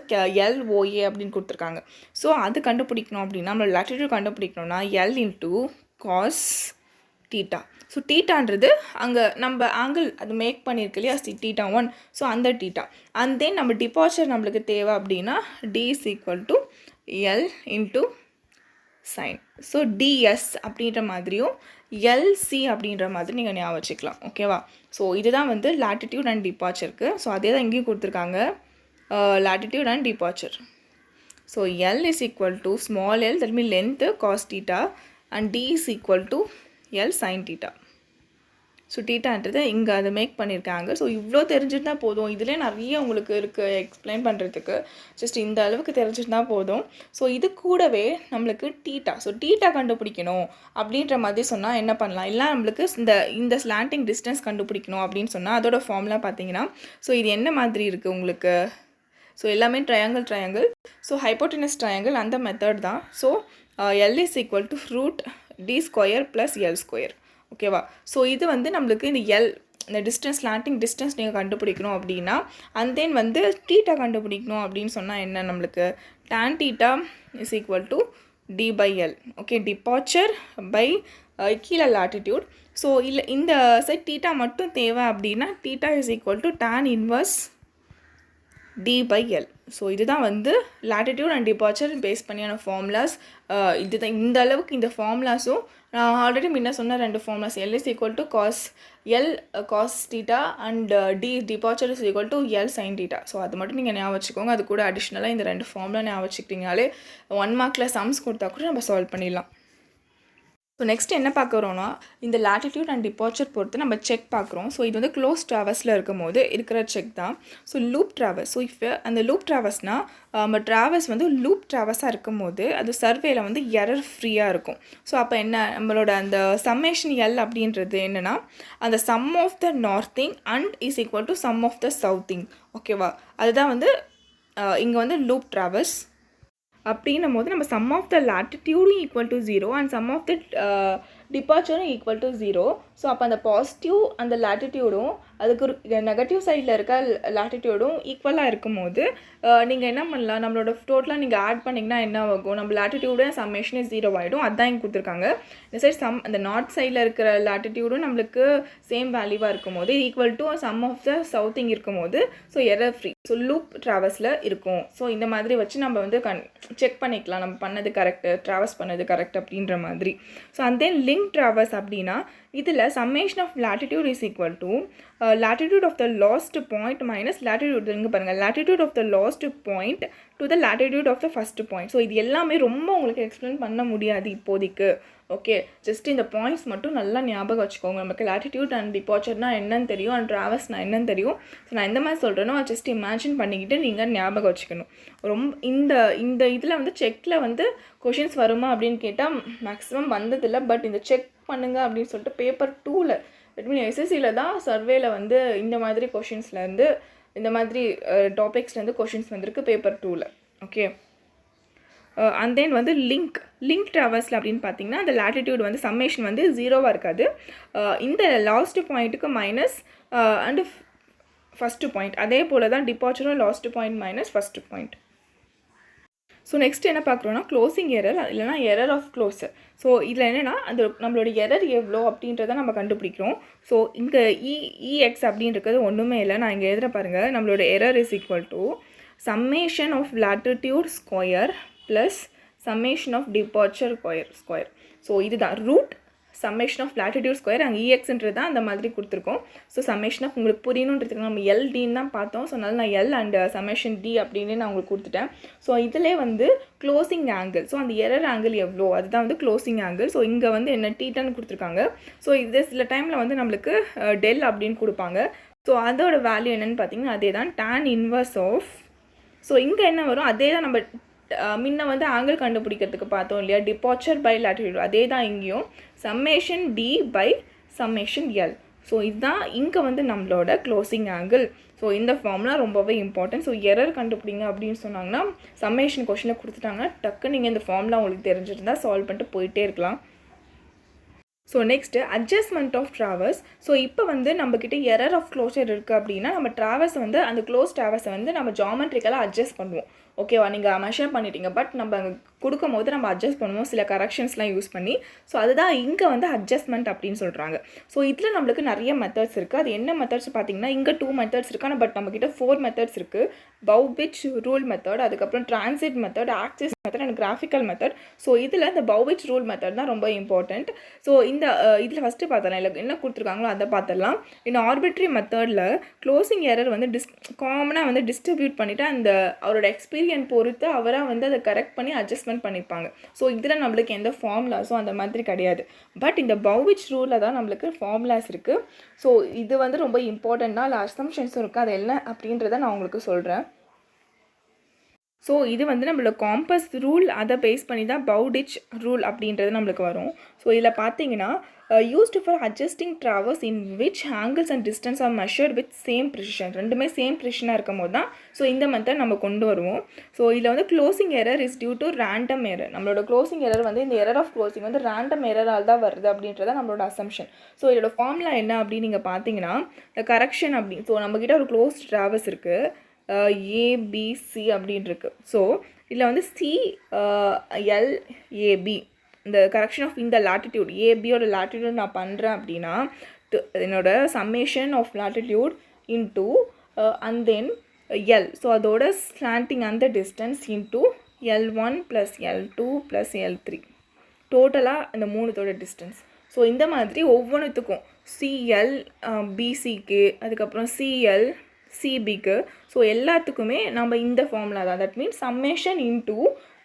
LOA அப்படின்னு கொடுத்துருக்காங்க. ஸோ அது கண்டுபிடிக்கணும் அப்படின்னா நம்மளோட லாட்டிடியூட் கண்டுபிடிக்கணும்னா L into cos theta. So தீட்டான்றது அங்கே நம்ம ஆங்கிள் அது மேக் பண்ணியிருக்கு இல்லையா தீட்டா 1. ஸோ அந்த தீட்டா அண்ட் தென் நம்ம டிபார்ச்சர் நம்மளுக்கு தேவை அப்படின்னா D is equal to L into sine. So DS அப்படின்ற மாதிரியும் எல்சி அப்படின்ற மாதிரி நீங்கள் ஞாபகம் வச்சுக்கலாம். ஓகேவா? ஸோ இதுதான் வந்து லாட்டிடியூட் அண்ட் டிபார்ச்சருக்கு. ஸோ அதே தான் இங்கேயும் கொடுத்துருக்காங்க, latitude and departure. So L is equal to small l, that means length cos theta, and D is equal to L sin theta. So டீட்டான்றது இங்கே அதை மேக் பண்ணியிருக்காங்க. ஸோ இவ்வளோ தெரிஞ்சுட்டு தான் போதும். இதிலே நிறைய உங்களுக்கு இருக்குது எக்ஸ்பிளைன் பண்ணுறதுக்கு. ஜஸ்ட் இந்த அளவுக்கு தெரிஞ்சுட்டு தான் போதும். ஸோ இது கூடவே நம்மளுக்கு டீட்டா, ஸோ டீட்டா கண்டுபிடிக்கணும் அப்படின்ற மாதிரி சொன்னால் என்ன பண்ணலாம், இல்லை நம்மளுக்கு இந்த ஸ்லாண்டிங் டிஸ்டன்ஸ் கண்டுபிடிக்கணும் அப்படின்னு சொன்னால் அதோட ஃபார்முலா பார்த்தீங்கன்னா, ஸோ இது என்ன மாதிரி இருக்குது உங்களுக்கு, ஸோ எல்லாமே ட்ரையாங்கிள். ஸோ ஹைப்போட்டெனஸ் ட்ரையாங்கிள் அந்த மெத்தட் தான். So L is equal to root D square plus L square. ஓகேவா? ஸோ இது வந்து நம்மளுக்கு இந்த டிஸ்டன்ஸ் ஸ்லாண்டிங் டிஸ்டன்ஸ் நீங்கள் கண்டுபிடிக்கணும் அப்படின்னா, அண்ட் தென் வந்து டீட்டா கண்டுபிடிக்கணும் அப்படின்னு சொன்னால் என்ன, நம்மளுக்கு tan theta is equal to D by L. Okay, departure by கீழே லாட்டிடியூட். ஸோ இல்லை இந்த சைட் டீட்டா மட்டும் தேவை அப்படின்னா theta is equal to tan inverse D by L. So இதுதான் வந்து latitude அண்ட் டிபார்ச்சர் பேஸ் பண்ணியான ஃபார்முலாஸ். இதுதான் இந்த அளவுக்கு இந்த ஃபார்முலாஸும் நான் ஆல்ரெடி முன்ன சொன்ன ரெண்டு formulas, L is equal to cos theta and D departure is equal to L sine theta. So அது மட்டும் நீங்கள் ஞாபகம் வச்சுக்கோங்க. அது கூட அடிஷ்னலாக இந்த ரெண்டு ஃபார்முலா ஞாபகம் வச்சுக்கிட்டீங்கனாலே 1 மார்க்கில் சம்ஸ் கொடுத்தா கூட நம்ம சால்வ் பண்ணிடலாம். ஸோ நெக்ஸ்ட் என்ன பார்க்குறோன்னா, இந்த latitude அண்ட் டிபார்ச்சர் பொறுத்து நம்ம செக் பார்க்குறோம். ஸோ இது வந்து க்ளோஸ் ட்ராவர்ஸில் இருக்கும் போது இருக்கிற செக் தான். So loop traverse. ஸோ இப்போ அந்த லூப் ட்ராவர்ஸ்னால் நம்ம ட்ராவர்ஸ் வந்து லூப் ட்ராவர்ஸாக இருக்கும் போது அது சர்வேல வந்து எரர் ஃப்ரீயாக இருக்கும். ஸோ அப்போ என்ன, நம்மளோட அந்த சம்மேஷன் எல் அப்படின்றது என்னென்னா, அந்த sum of the northing and is equal to sum of the southing. ஓகேவா? அதுதான் வந்து இங்கே வந்து லூப் ட்ராவர்ஸ். அப்படின்னும் போது நம்ம சம் ஆஃப் த லாட்டிடியூடும் equal to 0 and sum of the டிபார்ச்சரும் ஈக்குவல் டு 0. ஸோ அப்போ அந்த பாசிட்டிவ் அந்த லாட்டிடியூடும் அதுக்கு நெகட்டிவ் சைடில் இருக்க லாட்டிடியூடும் ஈக்குவலாக இருக்கும் போது நீங்கள் என்ன பண்ணலாம், நம்மளோட டோட்டலாக நீங்கள் ஆட் பண்ணிங்கன்னா என்ன ஆகும், நம்ம லாட்டிடியூடும் சம்மேஷனே 0 ஆகிடும். அதுதான் இங்கே கொடுத்துருக்காங்க. இந்த சைட் அந்த நார்த் சைடில் இருக்கிற லாட்டிடியூடும் நம்மளுக்கு சேம் வேல்யூவாக இருக்கும் போது equal to sum of the southing இருக்கும் போது so error free. So loop ட்ராவர்ஸில் இருக்கும். ஸோ இந்த மாதிரி வச்சு நம்ம வந்து செக் பண்ணிக்கலாம் நம்ம பண்ணது கரெக்டு, ட்ராவர்ஸ் பண்ணது கரெக்ட் அப்படின்ற மாதிரி. So and then link traverse அப்படின்னா இதில் summation of latitude is equal to latitude of the last point minus latitude, இங்கே பாருங்கள், latitude of the last point to the latitude of the first point. So இது எல்லாமே ரொம்ப உங்களுக்கு explain பண்ண முடியாது இப்போதைக்கு. ஓகே, ஜஸ்ட் இந்த பாயிண்ட்ஸ் மட்டும் நல்லா ஞாபகம் வச்சுக்கோங்க. நமக்கு latitude அண்ட் டிபார்ச்சர்னா என்னன்னு தெரியும், அண்ட் ட்ராவர்ஸ்னால் என்னன்னு தெரியும். ஸோ நான் எந்த மாதிரி சொல்கிறேனோ ஜஸ்ட் இமேஜின் பண்ணிக்கிட்டு நீங்கள் ஞாபகம் வச்சுக்கணும். ரொம்ப இந்த இதில் வந்து செக்கில் வந்து கொஷின்ஸ் வருமா அப்படின்னு கேட்டால் மேக்ஸிமம் வந்ததில்லை. பட் இந்த செக் பண்ணுங்க அப்படின்னு சொல்லிட்டு பேப்பர் 2ல் தட் மீன் எஸ்எஸ்சியில் தான் சர்வேல வந்து இந்த மாதிரி கொஷின்ஸ்லேருந்து இந்த மாதிரி டாபிக்ஸ்லேருந்து கொஷின்ஸ் வந்திருக்கு பேப்பர் 2ல். ஓகே, அண்ட் தென் வந்து லிங்க் ட்ராவர்ஸில் அப்படின்னு பார்த்தீங்கன்னா அந்த latitude வந்து சம்மேஷன் வந்து 0வாக இருக்காது. இந்த லாஸ்ட் பாயிண்ட்டுக்கு மைனஸ் அண்டு ஃபஸ்ட்டு பாயிண்ட், அதே போல் தான் டிபார்ச்சரும் last point minus first point. So next என்ன பார்க்குறோன்னா க்ளோசிங் எரர் இல்லைனா எரர் ஆஃப் க்ளோஸர். ஸோ இதில் என்னென்னா அந்த நம்மளோட எரர் எவ்வளோ அப்படின்றத நம்ம கண்டுபிடிக்கிறோம். ஸோ இங்கே இஎக்ஸ் அப்படின்றது ஒன்றுமே இல்லை, நான் இங்கே எழுதுகிற பாருங்கள். நம்மளோட error is equal to summation of latitude square plus summation of departure square. So இதுதான் root summation of latitude square, அங்கே இஎக்ஸ்ன்றது தான் அந்த மாதிரி கொடுத்துருக்கோம். ஸோ சம்மேஷன் ஆஃப் உங்களுக்கு புரியணுன்றதுக்கு நம்ம எல்டின்னு தான் பார்த்தோம். ஸோ அதனால நான் எல் அண்ட் சம்மேஷன் டி அப்படின்னு நான் உங்களுக்கு கொடுத்துட்டேன். ஸோ இதிலே வந்து க்ளோசிங் ஆங்கிள், ஸோ அந்த எரர் ஆங்கிள் எவ்வளோ அதுதான் வந்து க்ளோசிங் ஆங்கிள். ஸோ இங்கே வந்து என்ன டீட்டான்னு கொடுத்துருக்காங்க. ஸோ இது சில டைமில் வந்து நம்மளுக்கு டெல் அப்படின்னு கொடுப்பாங்க. ஸோ அதோட வேல்யூ என்னென்னு பார்த்தீங்கன்னா அதே தான் tan இன்வர்ஸ் ஆஃப். ஸோ இங்கே என்ன வரும், அதே தான் நம்ம முன்ன வந்து ஆங்கிள் கண்டுபிடிக்கிறதுக்கு பார்த்தோம் இல்லையா, டிபார்ச்சர் பை latitude, அதே தான் இங்கேயும் summation D by summation L. So இதுதான் இங்கே வந்து நம்மளோட க்ளோசிங் ஆங்கிள். ஸோ இந்த ஃபார்ம்லாம் ரொம்பவே இம்பார்ட்டன்ட். ஸோ எரர் கண்டுபிடிங்க அப்படின்னு சொன்னாங்கன்னா சம்மேஷன் கொஷினில் கொடுத்துட்டாங்க, டக்கு நீங்கள் இந்த ஃபார்ம்லாம் உங்களுக்கு தெரிஞ்சிருந்தால் சால்வ் பண்ணிட்டு போயிட்டே இருக்கலாம். So next adjustment of traverse. So இப்போ வந்து நம்மக்கிட்ட எரர் ஆஃப் க்ளோஷர் இருக்குது அப்படின்னா நம்ம ட்ராவர்ஸ் வந்து அந்த க்ளோஸ் ட்ராவர்ஸை வந்து நம்ம ஜாமெட்ரிக்கலாக அட்ஜஸ்ட் பண்ணுவோம். ஓகேவா, நீங்கள் மெஷர் பண்ணிட்டீங்க, பட் நம்ம கொடுக்கும்போது நம்ம அட்ஜஸ்ட் பண்ணுவோம் சில கரெக்ஷன்ஸ்லாம் யூஸ் பண்ணி. ஸோ அதுதான் இங்கே வந்து அட்ஜஸ்ட்மெண்ட் அப்படின்னு சொல்கிறாங்க. ஸோ இதில் நம்மளுக்கு நிறைய மெத்தட்ஸ் இருக்குது. அது என்ன மெத்தட்ஸ் பார்த்தீங்கன்னா இங்கே 2 மெத்தட்ஸ் இருக்குது. ஆனால் பட் நம்மக்கிட்ட 4 மெத்தட்ஸ் இருக்குது. பௌவிச் ரூல் மெத்தட், அதுக்கப்புறம் transit method, axis method and graphical method. So இதில் இந்த பௌவிச் ரூல் மெத்தட் தான் ரொம்ப இம்பார்ட்டண்ட். ஸோ இந்த இதில் ஃபஸ்ட்டு பார்த்தலாம் இல்லை என்ன கொடுத்துருக்காங்களோ அதை பார்த்துடலாம். இந்த ஆர்பிட்ரி மெத்தடில் க்ளோசிங் எரர் வந்து காமனாக வந்து டிஸ்ட்ரிபியூட் பண்ணிவிட்டு அந்த அவரோட எக்ஸ்பீரியன்ஸ் பொறுத்து அவராக வந்து அதை கரெக்ட் பண்ணி அட்ஜஸ்ட்மெண்ட் பண்ணியிருப்பாங்க. ஸோ இதில் நம்மளுக்கு எந்த ஃபார்முலாஸும் அந்த மாதிரி கிடையாது. பட் இந்த பௌவிச் ரூலில் தான் நம்மளுக்கு ஃபார்முலாஸ் இருக்குது. ஸோ இது வந்து ரொம்ப இம்பார்ட்டண்ட்டாக இல்லை அசம்ஷன்ஸும் இருக்குது. அது என்ன அப்படின்றத நான் உங்களுக்கு சொல்கிறேன். ஸோ இது வந்து நம்மளோட காம்பஸ் ரூல் அதை பேஸ் பண்ணி தான் பௌடிச் ரூல் அப்படின்றது நம்மளுக்கு வரும். ஸோ இதில் பார்த்தீங்கன்னா used for adjusting traverse in which angles and distance are measured with same precision. ரெண்டுமே சேம் ப்ரிசிஷனாக இருக்கும் போது தான் ஸோ இந்த மெத்தட் நம்ம கொண்டு வருவோம். ஸோ இதில் வந்து closing error is due to random error. நம்மளோட க்ளோசிங் எரர் வந்து இந்த எரர் ஆஃப் க்ளோசிங் வந்து ரேண்டம் எரரால் தான் வருது அப்படின்றத நம்மளோட அசம்ஷன். ஸோ இதோட ஃபார்முலா என்ன அப்படின்னு நீங்கள் பார்த்தீங்கன்னா இந்த கரெக்ஷன் அப்படி. ஸோ நம்மக்கிட்ட ஒரு க்ளோஸ் ட்ராவர்ஸ் இருக்குது ஏபிசி அப்படின்னு இருக்குது. ஸோ இதில் வந்து CLAB இந்த கரெக்ஷன் ஆஃப் இந்த லாட்டிடியூட் ஏபியோட லாட்டிடியூட் நான் பண்ணுறேன் அப்படின்னா என்னோட summation of latitude into and then L. So அதோட ஸ்லாண்டிங் அந்த distance into L1 + L2 + L3 டோட்டலாக இந்த மூணுத்தோட டிஸ்டன்ஸ். ஸோ இந்த மாதிரி ஒவ்வொன்றுத்துக்கும் CL BCக்கு அதுக்கப்புறம் CL CBக்கு ஸோ எல்லாத்துக்குமே நம்ம இந்த ஃபார்முலா தான். தட் மீன்ஸ் சம்மேஷன் இன்டூ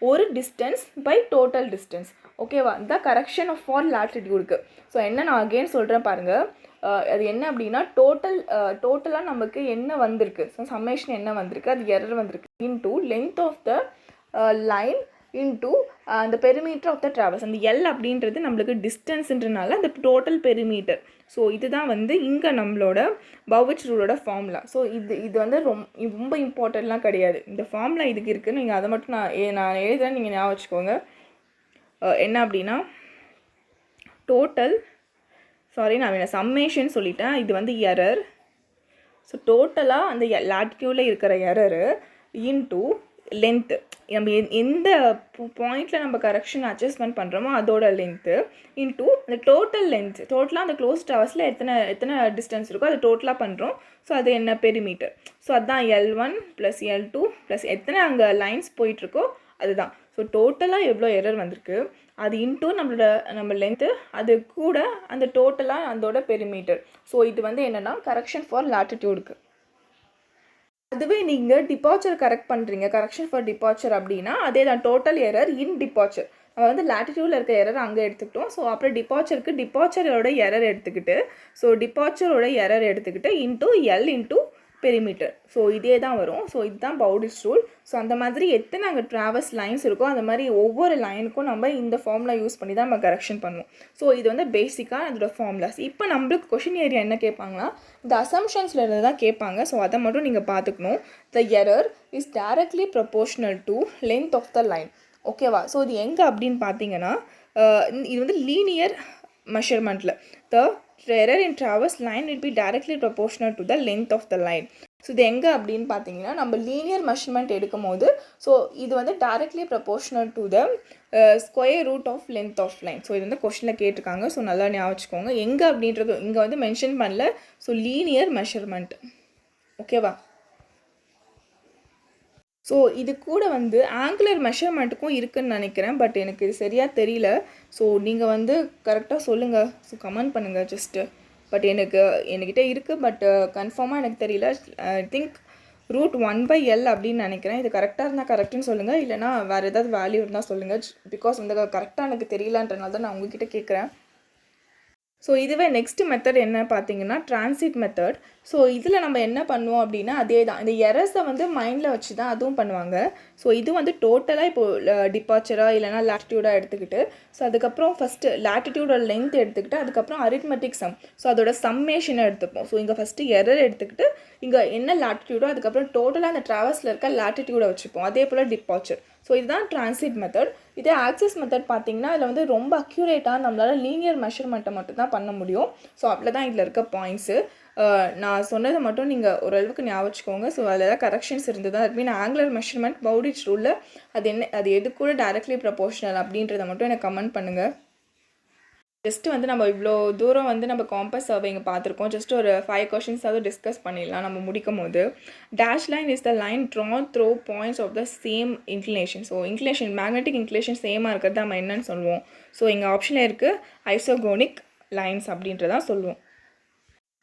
ஒரு டிஸ்டன்ஸ் பை டோட்டல் டிஸ்டன்ஸ். ஓகேவா? இந்த கரெக்ஷன் ஆஃப் ஃபார் லாட்டிடியூடுக்கு. ஸோ என்ன நான் அகெயின் சொல்கிறேன் பாருங்கள். அது என்ன அப்படின்னா டோட்டலாக நமக்கு என்ன வந்திருக்கு, ஸோ சம்மேஷன் என்ன வந்திருக்கு, அது எரர் வந்திருக்கு into length of the line into அந்த பெரிமீட்டர் ஆஃப் த ட்ராவல்ஸ். அந்த எல் அப்படின்றது நம்மளுக்கு டிஸ்டன்ஸுன்றனால அந்த டோட்டல் பெரிமீட்டர். ஸோ இதுதான் வந்து இங்கே நம்மளோட பௌவிச் ரூலோட ஃபார்முலா. ஸோ இது வந்து ரொம்ப இம்பார்ட்டன்ட்லாம் கிடையாது. இந்த ஃபார்முலா இதுக்கு இருக்குது. நீங்கள் அதை மட்டும் நான் எழுதுறேன், நீங்கள் ஞாபகம் வச்சுக்கோங்க. என்ன அப்படின்னா நான் சம்மேஷன் சொல்லிட்டேன். இது வந்து எரர். ஸோ டோட்டலாக அந்த லாட்டிடியூடில் இருக்கிற எரரு இன்டூ லென்த்து. நம்ம எந்த பாயிண்டில் நம்ம கரெக்ஷன் அட்ஜஸ்ட்மெண்ட் பண்ணுறோமோ அதோட லென்த்து இன்டூ அந்த டோட்டல் லென்த். டோட்டலாக அந்த க்ளோஸ் ட்ராவர்ஸில் எத்தனை டிஸ்டன்ஸ் இருக்கோ அது டோட்டலாக பண்ணுறோம். ஸோ அது என்ன பெரிமீட்டர். ஸோ அதுதான் L1 + L2 + எத்தனை அங்கே லைன்ஸ் போயிட்டுருக்கோ அதுதான். ஸோ டோட்டலாக எவ்வளோ எரர் வந்திருக்கு அது இன்டூ நம்ம லென்த்து அது கூட அந்த டோட்டலாக அதோட பெரிமீட்டர். ஸோ இது வந்து என்னென்னா கரெக்ஷன் ஃபார் லாட்டிடியூடுக்கு. அதுவே நீங்கள் டிபார்ச்சர் கரெக்ட் பண்ணுறீங்க, கரெக்ஷன் ஃபார் டிபார்ச்சர் அப்படின்னா அதே தான் டோட்டல் எரர் இன் டிபார்ச்சர். நம்ம வந்து லாட்டிடியூடில் இருக்க எரர் அங்கே எடுத்துக்கிட்டோம். ஸோ அப்புறம் டிபார்ச்சரோட எரர் எடுத்துக்கிட்டு into L into perimeter. So இதே தான் வரும். ஸோ இதுதான் பௌடிச் ரூல். ஸோ அந்த மாதிரி எத்தனை அங்கே ட்ராவல்ஸ் லைன்ஸ் இருக்கோ அந்த மாதிரி ஒவ்வொரு லைனுக்கும் நம்ம இந்த ஃபார்முலா யூஸ் பண்ணி தான் நம்ம கரெக்ஷன் பண்ணுவோம். ஸோ இது வந்து பேசிக்காக அதோட ஃபார்முலாஸ். இப்போ நம்மளுக்கு கொஷின் ஏரியா என்ன கேட்பாங்கன்னா இந்த அசம்ஷன்ஸில் இருந்து தான் கேட்பாங்க. ஸோ அதை மட்டும் நீங்கள் பார்த்துக்கணும். The error is directly proportional to length of the line. ஓகேவா? ஸோ இது எங்கே அப்படின்னு பார்த்தீங்கன்னா இது வந்து லீனியர் மெஷர்மெண்ட்டில் த error in traverse line will be directly proportional to the length of the line. So இது எங்கே அப்படின்னு பார்த்தீங்கன்னா நம்ம லீனியர் மெஷர்மெண்ட் எடுக்கும் போது ஸோ இது வந்து directly proportional to the square root of length of line. So இது வந்து கொஸ்டினில் கேட்டிருக்காங்க. ஸோ நல்லா ஞாபகம் வச்சுக்கோங்க. எங்கே அப்படின்றது இங்கே வந்து மென்ஷன் பண்ணல. So linear measurement. ஓகேவா? ஸோ இது கூட வந்து ஆங்குலர் மெஷர்மெண்ட்டுக்கும் இருக்குதுன்னு நினைக்கிறேன். பட் எனக்கு இது சரியாக தெரியல. ஸோ நீங்கள் வந்து கரெக்டாக சொல்லுங்கள். ஸோ கமெண்ட் பண்ணுங்கள் ஜஸ்ட்டு. பட் என்கிட்ட இருக்குது. பட் கன்ஃபார்மாக எனக்கு தெரியல. ஐ திங்க் √1/L அப்படின்னு நினைக்கிறேன். இது கரெக்டாக இருந்தால் கரெக்டுன்னு சொல்லுங்கள். இல்லைனா வேறு ஏதாவது வேல்யூ இருந்தால் சொல்லுங்கள். பிகாஸ் வந்து கரெக்டாக எனக்கு தெரியலன்றனால தான் நான் உங்ககிட்ட கேட்குறேன். ஸோ இதுவே நெக்ஸ்ட் மெத்தட் என்ன பார்த்தீங்கன்னா டிரான்சிட் மெத்தட். ஸோ இதில் நம்ம என்ன பண்ணுவோம் அப்படின்னா அதே தான் இந்த எரர்ஸை வந்து மைண்டில் வச்சு தான் அதுவும் பண்ணுவாங்க. ஸோ இது வந்து டோட்டலாக இப்போது டிபார்ச்சராக இல்லைனா லாட்டிடியூடாக எடுத்துக்கிட்டு ஸோ அதுக்கப்புறம் ஃபஸ்ட்டு லாட்டிடியூடோட லென்த் எடுத்துக்கிட்டு அதுக்கப்புறம் அரித்மெட்டிக் சம். ஸோ அதோட சம்மேஷனை எடுத்துப்போம். ஸோ இங்கே ஃபஸ்ட்டு எரர் எடுத்துக்கிட்டு இங்கே என்ன லாட்டிடியூடோ அதுக்கப்புறம் டோட்டலாக அந்த ட்ராவல்ஸில் இருக்க லாட்டிடியூடை வச்சுப்போம். அதே போல் டிபார்ச்சர். ஸோ இதுதான் டிரான்சிட் மெத்தட். இதே ஆக்சிஸ் மெத்தட் பார்த்தீங்கன்னா அதில் வந்து ரொம்ப அக்யூரேட்டாக நம்மளால் லீனியர் மெஷர்மெண்ட்டை மட்டும் தான் பண்ண முடியும். ஸோ அவ்வளோ தான் இதில் இருக்க பாயிண்ட்ஸு. நான் சொன்னதை மட்டும் நீங்கள் ஓரளவுக்கு ஞாபகம் வச்சுக்கோங்க. ஸோ அதில் ஏதாவது கரெக்ஷன்ஸ் இருந்தது தட் மீன் ஆங்குலர் மெஷர்மெண்ட் பவுடிச் ரூலில் அது எது கூட டைரக்ட்லி ப்ரொபோர்ஷனல் அப்படின்றத மட்டும் எனக்கு கமெண்ட் பண்ணுங்கள். ஜஸ்ட்டு வந்து நம்ம இவ்வளோ தூரம் வந்து நம்ம காம்பஸ் சர்வேங்க பார்த்துருக்கோம். ஜஸ்ட் ஒரு 5 கொஷின்ஸாவது டிஸ்கஸ் பண்ணிடலாம் நம்ம முடிக்கும் போது. Dash line is the line drawn through points of the same inclination. So inclination magnetic inclination சேமாக இருக்கிறது நம்ம என்னன்னு சொல்லுவோம். ஸோ இங்கே ஆப்ஷனில் இருக்குது ஐசோகோனிக் லைன்ஸ் அப்படின்றதான் சொல்லுவோம்.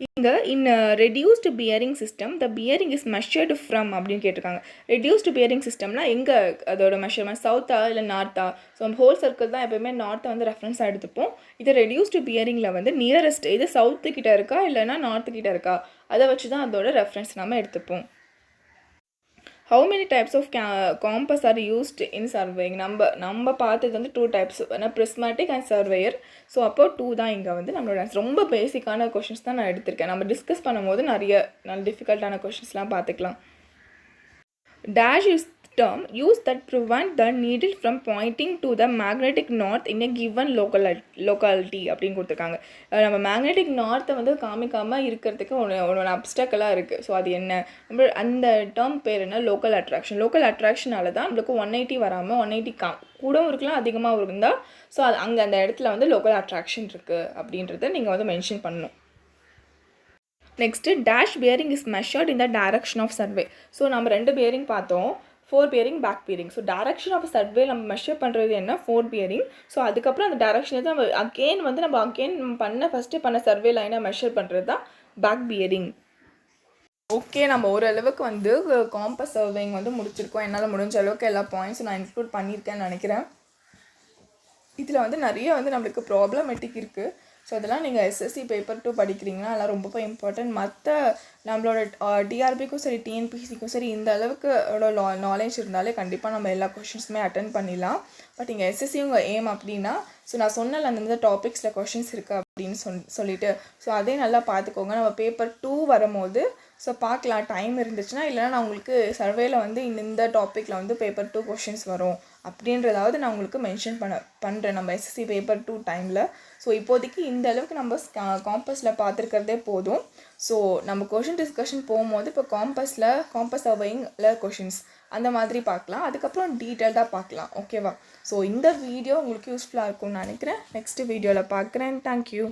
இங்கே in reduced bearing system the bearing is measured from அப்படின்னு கேட்டிருக்காங்க. ரெடியூஸ்டு பியரிங் சிஸ்டம்னா எங்கே அதோட மெஷர்மெண்ட் சவுத்தா இல்லை நார்த்தா? ஸோ ஹோல் சர்க்கிள் தான் எப்போயுமே நார்த்தை வந்து ரெஃபரன்ஸாக எடுத்துப்போம். இது ரெடியூஸ்டு பியரிங்கில் வந்து நியரஸ்ட் இது சவுத்து கிட்ட இருக்கா இல்லைனா நார்த்து கிட்ட இருக்கா அதை வச்சு தான் அதோட ரெஃபரன்ஸ் நம்ம எடுத்துப்போம். How many types of compass are used in surveying? நம்ம பார்த்தது வந்து 2 types, prismatic and surveyor. So அப்போ 2 தான் இங்கே வந்து நம்மளோட ரொம்ப பேசிக்கான கொஷின்ஸ் தான் நான் எடுத்திருக்கேன். நம்ம டிஸ்கஸ் பண்ணும்போது நல்ல டிஃபிகல்ட்டான கொஷின்ஸ்லாம் பார்த்துக்கலாம். Dash is term used that prevent the needle from pointing to the magnetic north in a given locality அப்படின்னு கொடுத்துருக்காங்க. நம்ம மேக்னெட்டிக் நார்த்தை வந்து காமிக்காமல் இருக்கிறதுக்கு ஒன்று அப்டக்கலாக இருக்குது. ஸோ அது என்ன நம்ம அந்த டேர்ம் பேர் என்ன? Local attraction. லோக்கல் அட்ராக்ஷனால தான் நம்மளுக்கு 180 வராமல் 180 கூடவும் இருக்கலாம் அதிகமாக இருந்தால் ஸோ அது அங்கே அந்த இடத்துல வந்து லோக்கல் அட்ராக்ஷன் இருக்குது அப்படின்றத நீங்கள் வந்து மென்ஷன் பண்ணணும். Next dash bearing is measured in the direction of survey. So நம்ம 2 பியரிங் பார்த்தோம், 4 bearing back bearing. So direction of survey நம்ம மெஷர் பண்ணுறது என்ன? 4 பியரிங். ஸோ அதுக்கப்புறம் அந்த டைரக்ஷன் தான் நம்ம அகெயின் ஃபஸ்ட்டு பண்ண சர்வே லைனை மெஷர் பண்ணுறது தான் பேக் பியரிங். ஓகே, நம்ம ஓரளவுக்கு வந்து காம்பஸ் சர்வேயிங் வந்து முடிச்சிருக்கோம். என்னால் முடிஞ்ச அளவுக்கு எல்லா பாயிண்ட்ஸும் நான் இன்க்ளூட் பண்ணியிருக்கேன்னு நினைக்கிறேன். இதில் வந்து நிறைய வந்து நம்மளுக்கு ப்ராப்ளமேட்டிக் இருக்குது. ஸோ அதெல்லாம் நீங்கள் எஸ்எஸ்சி பேப்பர் 2 படிக்கிறீங்கன்னா அதெல்லாம் ரொம்ப இம்பார்ட்டன்ட். மற்ற நம்மளோட டிஆர்பிக்கும் சரி டிஎன்பிசிக்கும் சரி இந்த அளவுக்கு நாலேஜ் இருந்தாலே கண்டிப்பாக நம்ம எல்லா கொஷின்ஸுமே அட்டன் பண்ணிடலாம். பட் இங்கே எஸ்எஸ்சி உங்கள் எய்ம் அப்படின்னா ஸோ நான் சொன்னல அந்தந்த டாபிக்ஸில் கொஷின்ஸ் இருக்குது அப்படின்னு சொல்லிட்டு ஸோ அதே நல்லா பார்த்துக்கோங்க. நம்ம பேப்பர் 2 வரும்போது ஸோ பார்க்கலாம் டைம் இருந்துச்சுன்னா, இல்லைனா நான் உங்களுக்கு சர்வேல வந்து இந்த டாப்பிக்கில் வந்து பேப்பர் 2 கொஷின்ஸ் வரும் அப்படின்றதாவது நான் உங்களுக்கு மென்ஷன் பண்ணுறேன் நம்ம எஸ்எஸ்சி பேப்பர் 2 டைமில். ஸோ இப்போதைக்கு இந்த அளவுக்கு நம்ம காம்பஸில் பார்த்துருக்கிறதே போதும். ஸோ நம்ம கொஷின் டிஸ்கஷன் போகும்போது இப்போ காம்பஸ் சர்வேயிங்கில் கொஷின்ஸ் அந்த மாதிரி பார்க்கலாம், அதுக்கப்புறம் டீட்டெயில்டாக பார்க்கலாம். ஓகேவா? ஸோ இந்த வீடியோ உங்களுக்கு யூஸ்ஃபுல்லாக இருக்கும்னு நினைக்கிறேன். நெக்ஸ்ட் வீடியோவில் பார்க்குறேன். தேங்க்யூ.